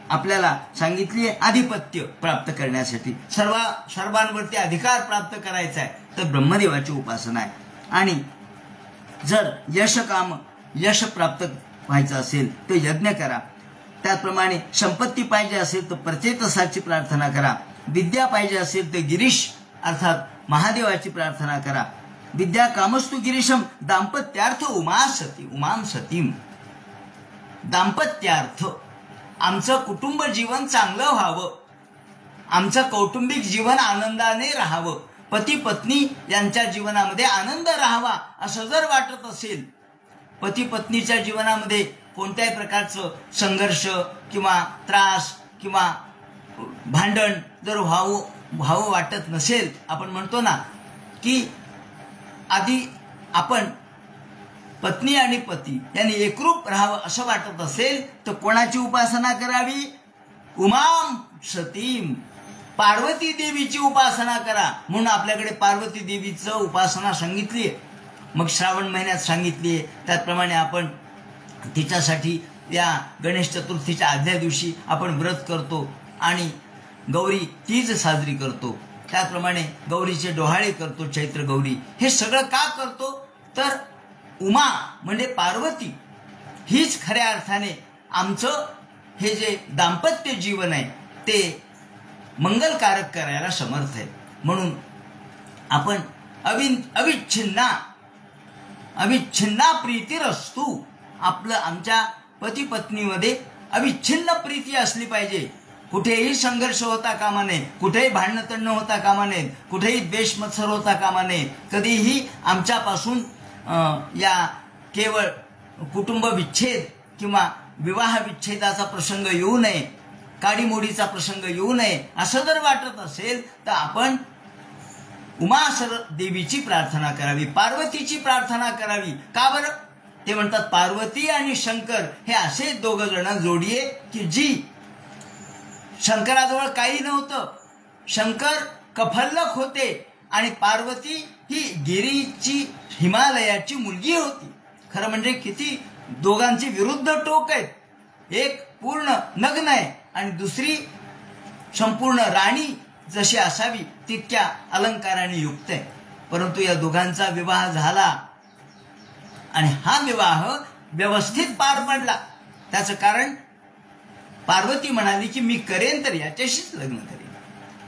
आपल्याला सांगितली आहे आधिपत्य प्राप्त करण्यासाठी. सर्वांवरती अधिकार प्राप्त करायचा आहे तर ब्रह्मदेवाची उपासना आहे. आणि जर यश प्राप्त व्हायचं असेल तर यज्ञ करा. त्याचप्रमाणे संपत्ती पाहिजे असेल तर प्रचेतसाची प्रार्थना करा. विद्या पाहिजे असेल तर गिरीश अर्थात महादेवाची प्रार्थना करा. विद्या कामस्तु गिरीशम दाम्पत्यार्थ उमां सतीम, दाम्पत्यार्थ आमचं कुटुंब जीवन चांगलं व्हावं, आमचं कौटुंबिक जीवन आनंदाने राहावं, पती पत्नी यांच्या जीवनामध्ये आनंद राहावा असं जर वाटत असेल, पती पत्नीच्या जीवनामध्ये कोणत्याही प्रकारचं संघर्ष किंवा त्रास किंवा भांडण जर व्हावं वाटत नसेल, आपण म्हणतो ना की आधी आपण पत्नी आणि पती यांनी एकरूप राहावं असं वाटत असेल तर कोणाची उपासना करावी? उमां सतीम, पार्वती देवीची उपासना करा. म्हणून आपल्याकडे पार्वती देवीचं उपासना सांगितली आहे, मग श्रावण महिन्यात सांगितली आहे. त्याचप्रमाणे आपण तिच्यासाठी या गणेश चतुर्थीच्या आदल्या दिवशी आपण व्रत करतो आणि गौरी तीज साजरी करतो. त्याप्रमाणे गौरीचे डोहाळे करतो, चैत्र गौरी. हे सगळं का करतो? तर उमा म्हणजे पार्वती हीच खऱ्या अर्थाने आमचं हे जे दाम्पत्य जीवन आहे ते मंगलकारक करायला समर्थ आहे. म्हणून आपण अविच्छिन्ना प्रीतीरस्तु, आपलं आमच्या पती पत्नीमध्ये अविच्छिन्न प्रीती असली पाहिजे. कुठेही संघर्ष होता कामा नये, कुठेही भांडण तंडण होता कामा नये, कुठेही द्वेष मत्सर होता कामा नये. कधीही आमच्यापासून या केवळ कुटुंब विच्छेद किंवा विवाह विच्छेदाचा प्रसंग येऊ नये, काडीमोडीचा प्रसंग येऊ नये असं जर वाटत असेल तर आपण उमासर देवीची प्रार्थना करावी, पार्वतीची प्रार्थना करावी. का बरं? ते म्हणतात पार्वती आणि शंकर हे असे दोघं जण जोडी आहे की जी शंकराजवळ काही नव्हतं, शंकर कफल्लक होते आणि पार्वती ही गिरीची हिमालयाची मुलगी होती. खरं म्हणजे किती दोघांची विरुद्ध टोक आहेत. एक पूर्ण नग्न आहे आणि दुसरी संपूर्ण राणी जशी असावी तितक्या अलंकाराने युक्त आहे. परंतु या दोघांचा विवाह झाला आणि हा विवाह व्यवस्थित पार पडला. त्याचं कारण पार्वती म्हणाली की मी करेन तर याच्याशीच लग्न करेन.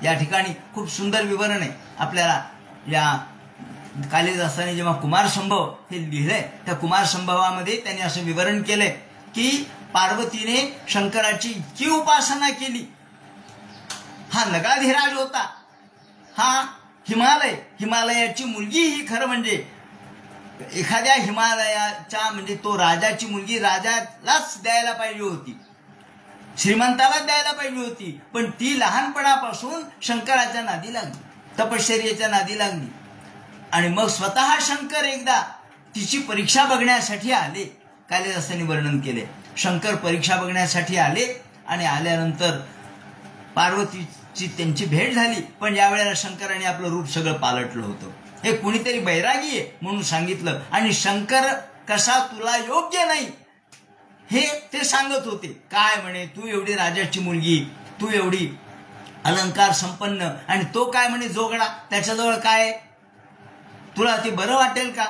या ठिकाणी खूप सुंदर विवरण आहे आपल्याला. या कालिदासाने जेव्हा कुमार संभव हे लिहिलंय त्या कुमार संभवामध्ये त्यांनी असं विवरण केलंय की पार्वतीने शंकराची इतकी उपासना केली. हा नगाधिराज होता, हा हिमालयाची मुलगी ही खरं म्हणजे एखाद्या हिमालयाच्या म्हणजे तो राजाची मुलगी राजालाच द्यायला पाहिजे होती, श्रीमंतालाच द्यायला पाहिजे होती. पण ती लहानपणापासून शंकराच्या नादी लागली, तपश्चर्येच्या नादी लागली. आणि मग स्वतः शंकर एकदा तिची परीक्षा बघण्यासाठी आले. कालिदासांनी वर्णन केले. शंकर परीक्षा बघण्यासाठी आले आणि आल्यानंतर पार्वतीची त्यांची भेट झाली. पण यावेळेला शंकराने आपलं रूप सगळं पालटलं होतं. हे कुणीतरी बैरागी आहे म्हणून सांगितलं आणि शंकर कसा तुला योग्य नाही हे ते सांगत होते. काय म्हणे, तू एवढी राजाची मुलगी, तू एवढी अलंकार संपन्न आणि तो काय म्हणे जोगडा, त्याच्याजवळ काय, तुला ते बरं वाटेल का?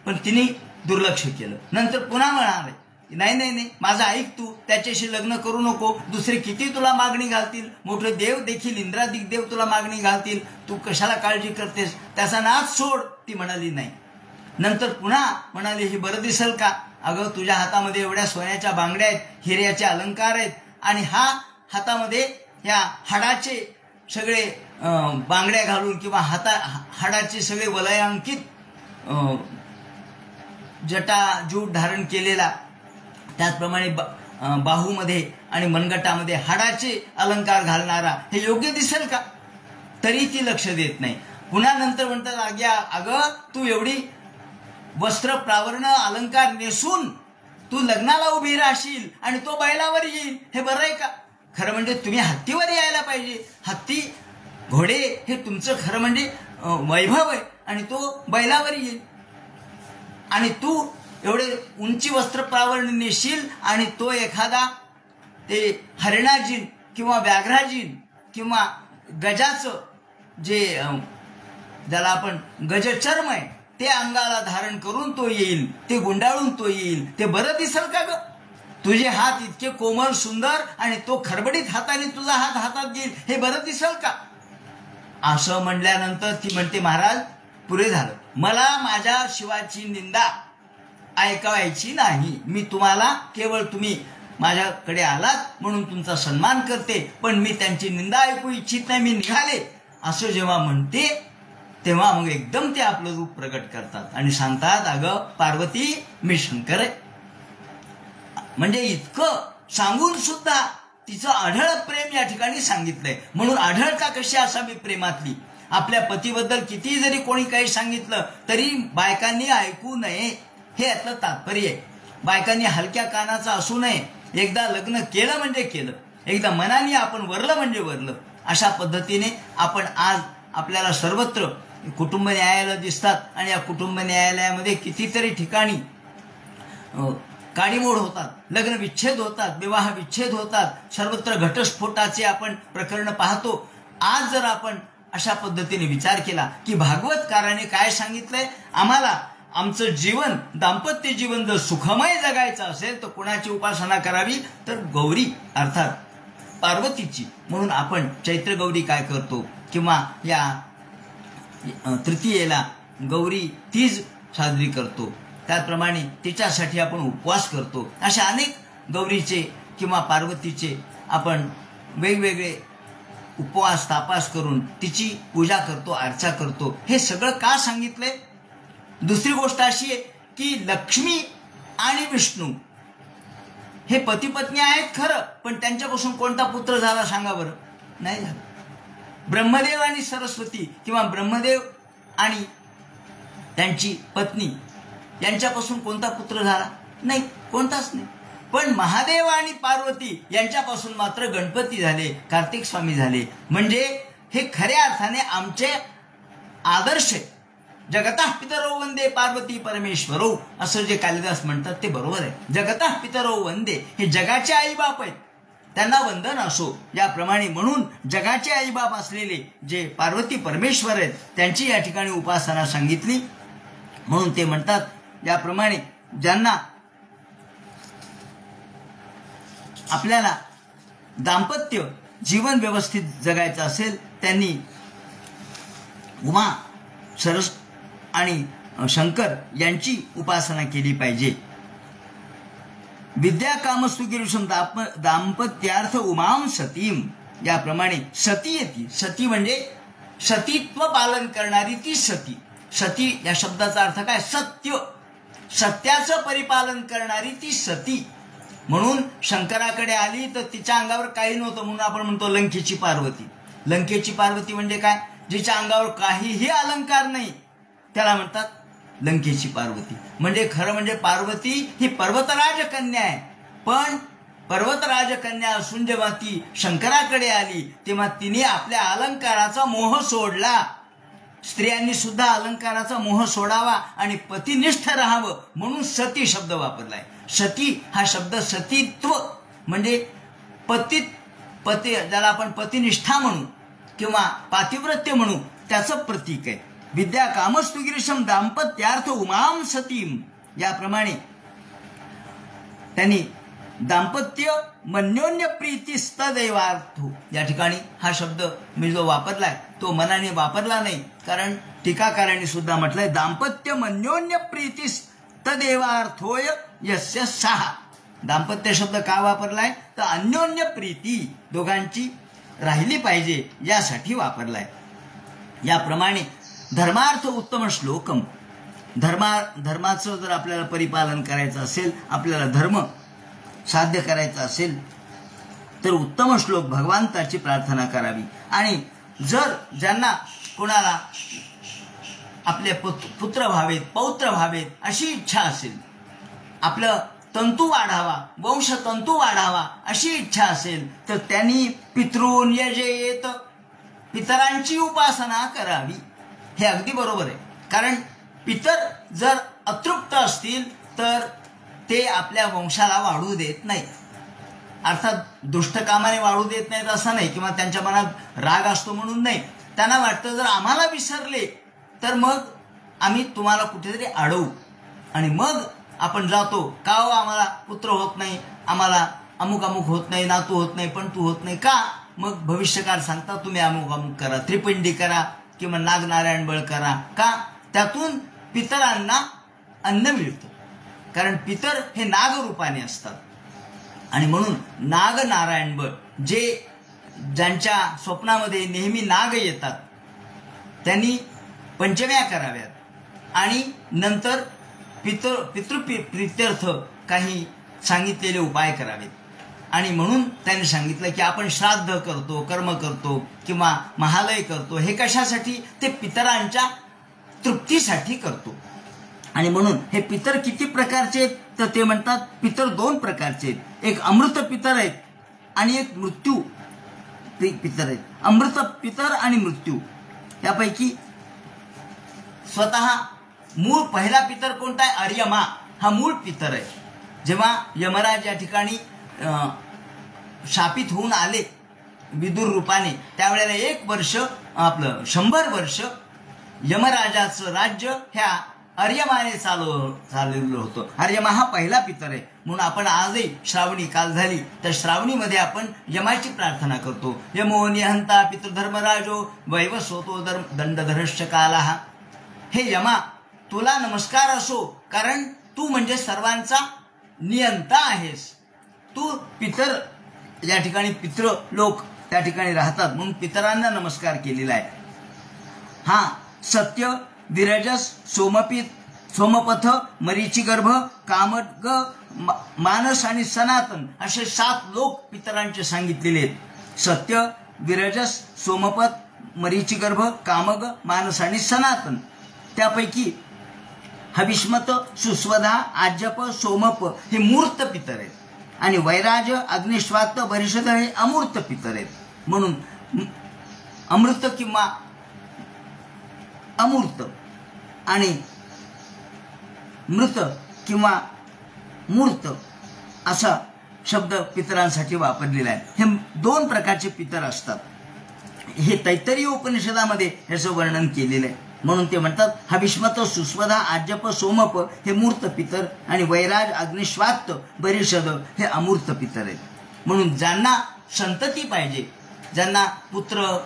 पण तिने दुर्लक्ष केलं. नंतर पुन्हा म्हणाले नाही नाही नाही, माझं ऐक, तू त्याच्याशी लग्न करू नको, दुसरे किती तुला मागणी घालतील, मोठे देव देखील इंद्रादिक देव तुला मागणी घालतील, तू कशाला काळजी करतेस, त्याचा नाद सोड. ती म्हणाली नाही. नंतर पुन्हा म्हणाली, हे बरं दिसेल का, अगं तुझ्या हातामध्ये एवढ्या सोन्याच्या बांगड्या आहेत, हिऱ्याचे अलंकार आहेत, आणि हा हातामध्ये ह्या हाडाचे सगळे बांगड्या घालून किंवा हाडाचे सगळे वलयांकित जटाजूट धारण केलेला, त्याचप्रमाणे बाहूमध्ये आणि मनगटामध्ये हाडाचे अलंकार घालणारा, हे योग्य दिसेल का. तरी ती लक्ष देत नाही. पुन्हा नंतर म्हणतात, अगं तू एवढी वस्त्र प्रावरण अलंकार नेसून तू लग्नाला उभी राहशील आणि तो बैलावर येईल, हे बरं आहे का. खरं म्हणजे तुम्ही हत्तीवर यायला पाहिजे. हत्ती घोडे हे तुमचं खरं म्हणजे वैभव आहे, आणि तो बैलावर येईल, आणि तू एवढे उंची वस्त्र प्रावरण नेशील आणि तो एखादा ते हरिणाजीन किंवा व्याघ्राजीन किंवा गजाचं जे ज्याला आपण गजचर्म आहे ते अंगाला धारण करून तो येईल, ते गुंडाळून तो येईल, ते बरं दिसेल का ग. तुझे हात इतके कोमल सुंदर आणि तो खरबडीत हाताने तुझा हात हातात घेईल, हे बरं दिसेल का. असं म्हणल्यानंतर ती म्हणते, महाराज पुरे झालं, मला माझ्या शिवाची निंदा ऐकायची नाही. मी तुम्हाला केवळ तुम्ही माझ्याकडे आलात म्हणून तुमचा सन्मान करते, पण मी त्यांची निंदा ऐकू इच्छित नाही, मी निघाले. असं जेव्हा म्हणते तेव्हा मग एकदम ते आपलं रूप प्रकट करतात आणि सांगतात, अगं पार्वती मी शंकर आहे. म्हणजे इतकं सांगून सुद्धा तिचं आढळ प्रेम या ठिकाणी सांगितलंय. म्हणून आढळता कशी असावी प्रेमातली. आपल्या पतीबद्दल किती जरी कोणी काही सांगितलं तरी बायकांनी ऐकू नये, हे यातलं तात्पर्य आहे. बायकांनी हलक्या कानाचा असू नये. एकदा लग्न केलं म्हणजे केलं, एकदा मनाने आपण वरलं म्हणजे वरलं. अशा पद्धतीने आपण आज आपल्याला सर्वत्र कुटुंब न्यायालय दिसतात, आणि या कुटुंब न्यायालयामध्ये कितीतरी ठिकाणी काडीमोड होतात, लग्न विच्छेद होतात, विवाह विच्छेद होतात, सर्वत्र घटस्फोटाचे आपण प्रकरण पाहतो. आज जर आपण अशा पद्धतीने विचार केला की भागवतकाराने काय सांगितलंय, आम्हाला आमचं जीवन, दाम्पत्य जीवन जर सुखमय जगायचं असेल तर कोणाची उपासना करावी, तर गौरी अर्थात पार्वतीची. म्हणून आपण चैत्र गौरी काय करतो, किंवा या तृतीयेला गौरी तीज साजरी करतो, त्याप्रमाणे तिच्यासाठी आपण उपवास करतो. अशा अनेक गौरीचे किंवा पार्वतीचे आपण वेगवेगळे उपवास तापास करून तिची पूजा करतो, अर्चा करतो. हे सगळं का सांगितलंय. दुसरी गोष्ट अशी आहे की लक्ष्मी आणि विष्णू हे पती पत्नी आहेत खरं, पण त्यांच्यापासून कोणता पुत्र झाला सांगा बरं. नाही झाला. ब्रह्मदेव आणि सरस्वती किंवा ब्रह्मदेव आणि त्यांची पत्नी यांच्यापासून कोणता पुत्र झाला नाही, कोणताच नाही. पण महादेव आणि पार्वती यांच्यापासून मात्र गणपती झाले, कार्तिक स्वामी झाले. म्हणजे हे खऱ्या अर्थाने आमचे आदर्श आहे. जगतः पितरो वंदे पार्वती परमेश्वरो, असं जे कालिदास म्हणतात ते बरोबर आहे. जगतः पितरो वंदे, हे जगाचे आईबाप आहेत, त्यांना वंदन असो. याप्रमाणे म्हणून जगाचे आईबाप असलेले जे पार्वती परमेश्वर आहेत त्यांची या ठिकाणी उपासना सांगितली. म्हणून ते म्हणतात, याप्रमाणे ज्यांना आपल्याला दाम्पत्य जीवन व्यवस्थित जगायचं असेल त्यांनी उमा, सरस आणि शंकर यांची उपासना केली पाहिजे. विद्या कामस्तुगिरुषम दाम्पत्यार्थ उमां सतीम, याप्रमाणे सती येते. सती म्हणजे सतीत्व पालन करणारी ती सती. सती या शब्दाचा अर्थ काय, सत्य, सत्याचं परिपालन करणारी ती सती. म्हणून शंकराकडे आली तर तिच्या अंगावर काही नव्हतं, म्हणून आपण म्हणतो लंकेची पार्वती. लंकेची पार्वती म्हणजे काय, जिच्या अंगावर काहीही अलंकार नाही त्याला म्हणतात लंकेची पार्वती. म्हणजे खरं म्हणजे पार्वती ही पर्वतराज कन्या आहे. पण पर्वतराज कन्या असून जेव्हा ती शंकराकडे आली तेव्हा तिने आपल्या अलंकाराचा मोह सोडला. स्त्रियांनी सुद्धा अलंकाराचा मोह सोडावा आणि पतिनिष्ठ राहावं म्हणून सती शब्द वापरलाय. सती हा शब्द सतीत्व म्हणजे पती ज्याला आपण पतिनिष्ठा म्हणू किंवा पातिव्रत्य म्हणू त्याचं प्रतीक आहे. विद्या कामस्तुगिरीशम दाम्पत्यार्थ उमां सतीम, याप्रमाणे त्यांनी दाम्पत्य मन्योन्य प्रीतीस्तदैवार्थो या ठिकाणी हा शब्द मी जो वापरलाय तो मनाने वापरला नाही, कारण टीकाकारांनी सुद्धा म्हटलंय दाम्पत्य मन्योन्य प्रीतीस्तदैवार्थोय यस्य सहा. दाम्पत्य शब्द का वापरलाय तर अन्योन्य प्रीती दोघांची राहिली पाहिजे यासाठी वापरलाय. याप्रमाणे धर्मार्थ उत्तम श्लोकम, धर्माचं जर आपल्याला परिपालन करायचं असेल, आपल्याला धर्म साध्य करायचा असेल तर उत्तम श्लोक भगवंताची प्रार्थना करावी. आणि जर ज्यांना कोणाला आपले पुत्र व्हावेत, पौत्र व्हावेत अशी इच्छा असेल, आपलं तंतू वाढावा, वंशतंतू वाढावा अशी इच्छा असेल तर त्यांनी पितॄन यजेत, पितरांची उपासना करावी. हे अगदी बरोबर आहे, कारण पितर जर अतृप्त असतील तर ते आपल्या वंशाला वाढू देत नाहीत. अर्थात दुष्ट कामाने वाढू देत नाहीत असं नाही, किंवा त्यांच्या मनात राग असतो म्हणून नाही. त्यांना वाटतं जर आम्हाला विसरले तर मग आम्ही तुम्हाला कुठेतरी अडवू आणि मग आपण जातो, का हो आम्हाला पुत्र होत नाही, आम्हाला अमुक अमुक होत नाही, नातू होत नाही, पण तू होत नाही का. मग भविष्यकाळ सांगता तुम्ही अमुक अमुक करा, त्रिपिंडी करा किंवा नागनारायण बळ करा. का, त्यातून पितरांना अन्न मिळतं, कारण पितर हे नागरूपाने असतात. आणि म्हणून नाग नारायण बळ ज्यांच्या स्वप्नामध्ये नेहमी नाग येतात त्यांनी पंचम्या कराव्यात आणि नंतर पितृप्रीत्यर्थ काही सांगितलेले उपाय करावेत. आणि म्हणून त्यांनी सांगितलं की आपण श्राद्ध करतो, कर्म करतो किंवा महालय करतो, हे कशासाठी, ते पितरांच्या तृप्तीसाठी करतो. आणि म्हणून हे पितर किती प्रकारचे आहेत तर ते म्हणतात पितर दोन प्रकारचे आहेत. एक अमृत पितर आहेत आणि एक मृत्यू पितर आहेत. अमृत पितर आणि मृत्यू यापैकी स्वतः मूळ पहिला पितर कोणता आहे, अर्यमा हा मूळ पितर आहे. जेव्हा यमराज या ठिकाणी शापित होऊन आले विदुर रूपाने, त्यावेळेला 1 वर्ष आपलं 100 वर्ष यमराजाचं राज्य ह्या अर्यमाने चाललेलं होतं. अर्यमा हा पहिला पितर आहे. म्हणून आपण आजही श्रावणी काल झाली तर श्रावणीमध्ये आपण यमाची प्रार्थना करतो. यमो निहंता पितृधर्मराजो वैवस्वतो दंडधरश्च कालः. हे यमा तुला नमस्कार असो, कारण तू म्हणजे सर्वांचा नियंता आहेस. तू पितर या ठिकाणी पितृ लोक त्या ठिकाणी राहतात म्हणून पितरांना नमस्कार केलेला आहे. हा सत्य, विरजस, सोमपथ, मरीचिगर्भ, कामग, मानस आणि सनातन असे 7 लोक पितरांचे सांगितलेले आहेत. सत्य, विरजस, सोमपथ, मरीचिगर्भ, कामग, मानस आणि सनातन. त्यापैकी हविष्मत, सुस्वधा, आज्यप, सोमप हे मूर्त पितर आहेत आणि वैराज, अग्निश्वात, परिषद हे अमूर्त पितर आहेत. म्हणून अमृत किंवा अमूर्त आणि मृत किंवा मूर्त असा शब्द पितरांसाठी वापरलेला आहे. हे 2 प्रकारचे पितर असतात. हे तैत्तरीय उपनिषदामध्ये ह्याचं वर्णन केलेलं आहे. म्हणून ते म्हणतात हविष्मत, सुस्वधा, आज्यप, सोमप हे मूर्त पितर आणि वैराज, अग्निश्वात, परिषद हे अमूर्त पितर आहेत. म्हणून ज्यांना संतती पाहिजे, ज्यांना पुत्र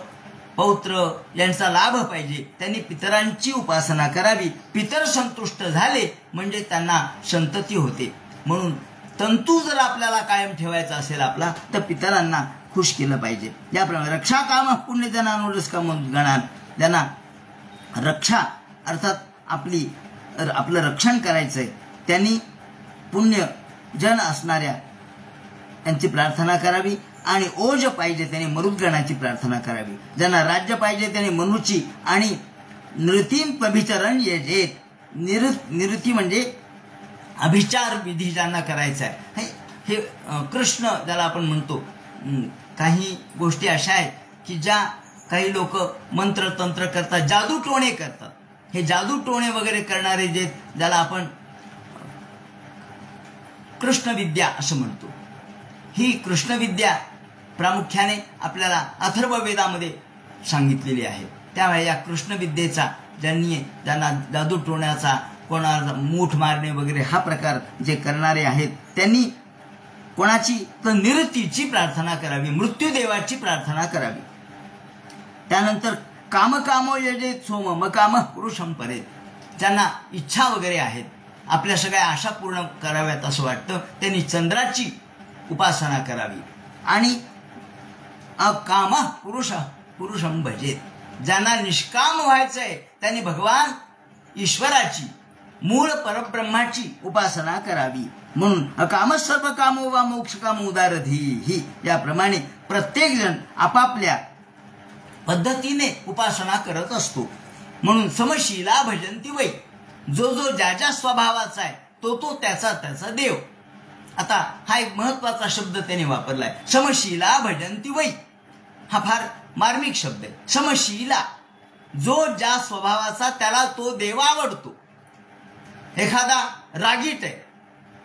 पौत्र यांचा लाभ पाहिजे, त्यांनी पितरांची उपासना करावी. पितर संतुष्ट झाले म्हणजे त्यांना संतती होते. म्हणून तंतू जर आपल्याला कायम ठेवायचा असेल आपला, तर पितरांना खुश केलं पाहिजे. याप्रमाणे रक्षा काम पुण्यजनानुरस काम गणान, ज्यांना रक्षा अर्थात आपलं रक्षण करायचंय त्यांनी पुण्यजन असणाऱ्या यांची प्रार्थना करावी. आणि ओज पाहिजे त्यांनी मरुद्गणाची प्रार्थना करावी. ज्यांना राज्य पाहिजे त्यांनी मनुची आणि नृतीन पविचरण येजेत. निवृत्ती म्हणजे अभिचार विधी ज्यांना करायचा आहे. हे कृष्ण ज्याला आपण म्हणतो. काही गोष्टी अशा आहेत की ज्या काही लोक मंत्र तंत्र करतात, जादू टोणे करतात. हे जादू टोणे वगैरे करणारे जे ज्याला आपण कृष्णविद्या असं म्हणतो, ही कृष्णविद्या प्रामुख्याने आपल्याला अथर्ववेदामध्ये सांगितलेली आहे. त्यामुळे या कृष्णविद्येचा ज्यांना जादू टोण्याचा कोणाला मूठ मारणे वगैरे हा प्रकार जे करणारे आहेत त्यांनी कोणाची तर निरतीची प्रार्थना करावी, मृत्यूदेवाची प्रार्थना करावी. त्यानंतर कामकामो यजेत सोम मकाम पुरुषम परेत. ज्यांना इच्छा वगैरे आहेत, आपल्या सगळ्या आशा पूर्ण कराव्यात असं वाटतं, त्यांनी चंद्राची उपासना करावी. आणि अकाम पुरुषम भजेत. ज्यांना निष्काम व्हायचंय त्यांनी भगवान ईश्वराची, मूळ परब्रह्माची उपासना करावी. म्हणून अकाम सर्व कामो वा मोक्ष काम उदारधी ही याप्रमाणे प्रत्येक जण आपापल्या पद्धतीने उपासना करत असतो. म्हणून समशीला भजंती वै. जो जो ज्या ज्या स्वभावाचा आहे तो तो त्याचा त्याचा देव. आता हा एक महत्वाचा शब्द त्याने वापरलाय, समशीला भजंती वै. हा फार मार्मिक शब्द आहे. समशीला, जो ज्या स्वभावाचा त्याला तो देव आवडतो. एखादा रागीट आहे,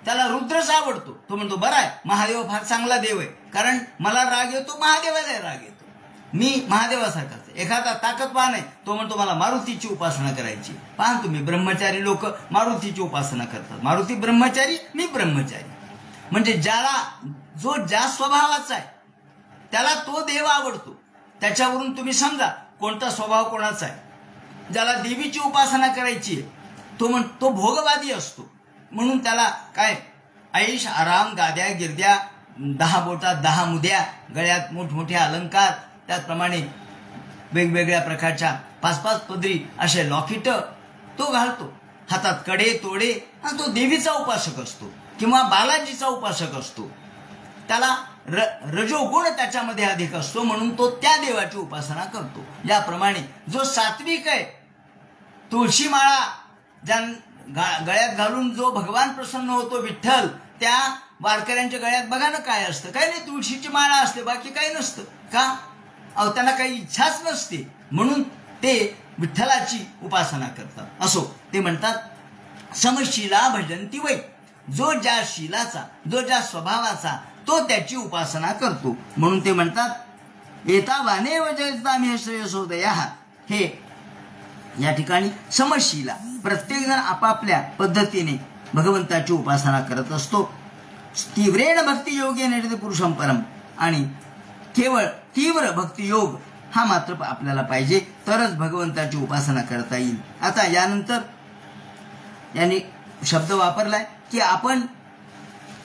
त्याला रुद्रच आवडतो, तो म्हणतो बरं आहे, महादेव फार चांगला देव आहे, कारण मला राग येतो, महादेवाला राग येतो, मी महादेवासारखाच. एखादा ताकदवान आहे, तो म्हणतो मला मारुतीची उपासना करायची. पहा तुम्ही, ब्रह्मचारी लोक मारुतीची उपासना करतात. मारुती ब्रह्मचारी, मी ब्रह्मचारी. म्हणजे ज्याला जो ज्या स्वभावाचा आहे त्याला तो देव आवडतो. त्याच्यावरून तुम्ही समजा कोणता स्वभाव कोणाचा आहे. ज्याला देवीची उपासना करायची आहे तो भोगवादी असतो, म्हणून त्याला काय ऐश आराम, गाद्या गिरद्या, 10 बोटात 10 मुद्या, गळ्यात मोठमोठे अलंकार, त्याचप्रमाणे वेगवेगळ्या प्रकारच्या 5-5 पदरी असे लॉकेट तो घालतो, हातात कडे तोडे, आणि तो देवीचा उपासक असतो किंवा बालाजीचा उपासक असतो. त्याला रजोगुण त्याच्यामध्ये अधिक असतो, म्हणून तो त्या देवाची उपासना करतो. याप्रमाणे जो सात्विक आहे, तुळशी माळा गळ्यात घालून जो भगवान प्रसन्न होतो विठ्ठल, त्या वारकऱ्यांच्या गळ्यात बघा ना काय असतं, काही नाही, तुळशीची माळा असते, बाकी काही नसतं. का? अहो, त्यांना काही इच्छाच नसते, म्हणून ते विठ्ठलाची उपासना करतात. असो, ते म्हणतात समशीला भजंती वै. जो ज्या शीलाचा, जो ज्या स्वभावाचा, तो त्याची उपासना करतो. म्हणून ते म्हणतात एतावाने वजयतामे श्रेयसोदया. हे या ठिकाणी समशीला, प्रत्येक जण आपापल्या पद्धतीने भगवंताची उपासना करत असतो. तीव्रेण भक्ती योगे नेते पुरुषम परम. आणि केवळ तीव्र भक्ती योग हा मात्र आपल्याला पाहिजे, तरच भगवंताची उपासना करता येईल. आता यानंतर यांनी शब्द वापरलाय की आपण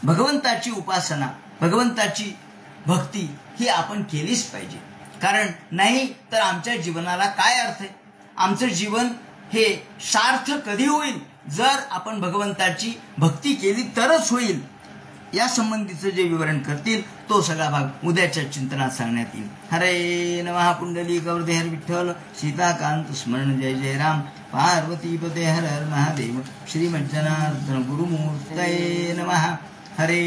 भगवंताची उपासना, भगवंताची भक्ती ही आपण केलीच पाहिजे. कारण नाही तर आमच्या जीवनाला काय अर्थ आहे? आमचं जीवन हे सार्थ कधी होईल? जर आपण भगवंताची भक्ती केली तरच होईल. या संबंधीचं जे विवरण करतील तो सगळा भाग उद्याच्या चिंतनात सांगण्यात येईल. हरे नमः. पुंडली गौरदे हर विठ्ठल, सीताकांत स्मरण, जय जय राम. पार्वती पते हर हर महादेव. श्रीमज्जनार्दन गुरुमूर्तये नमः. हरे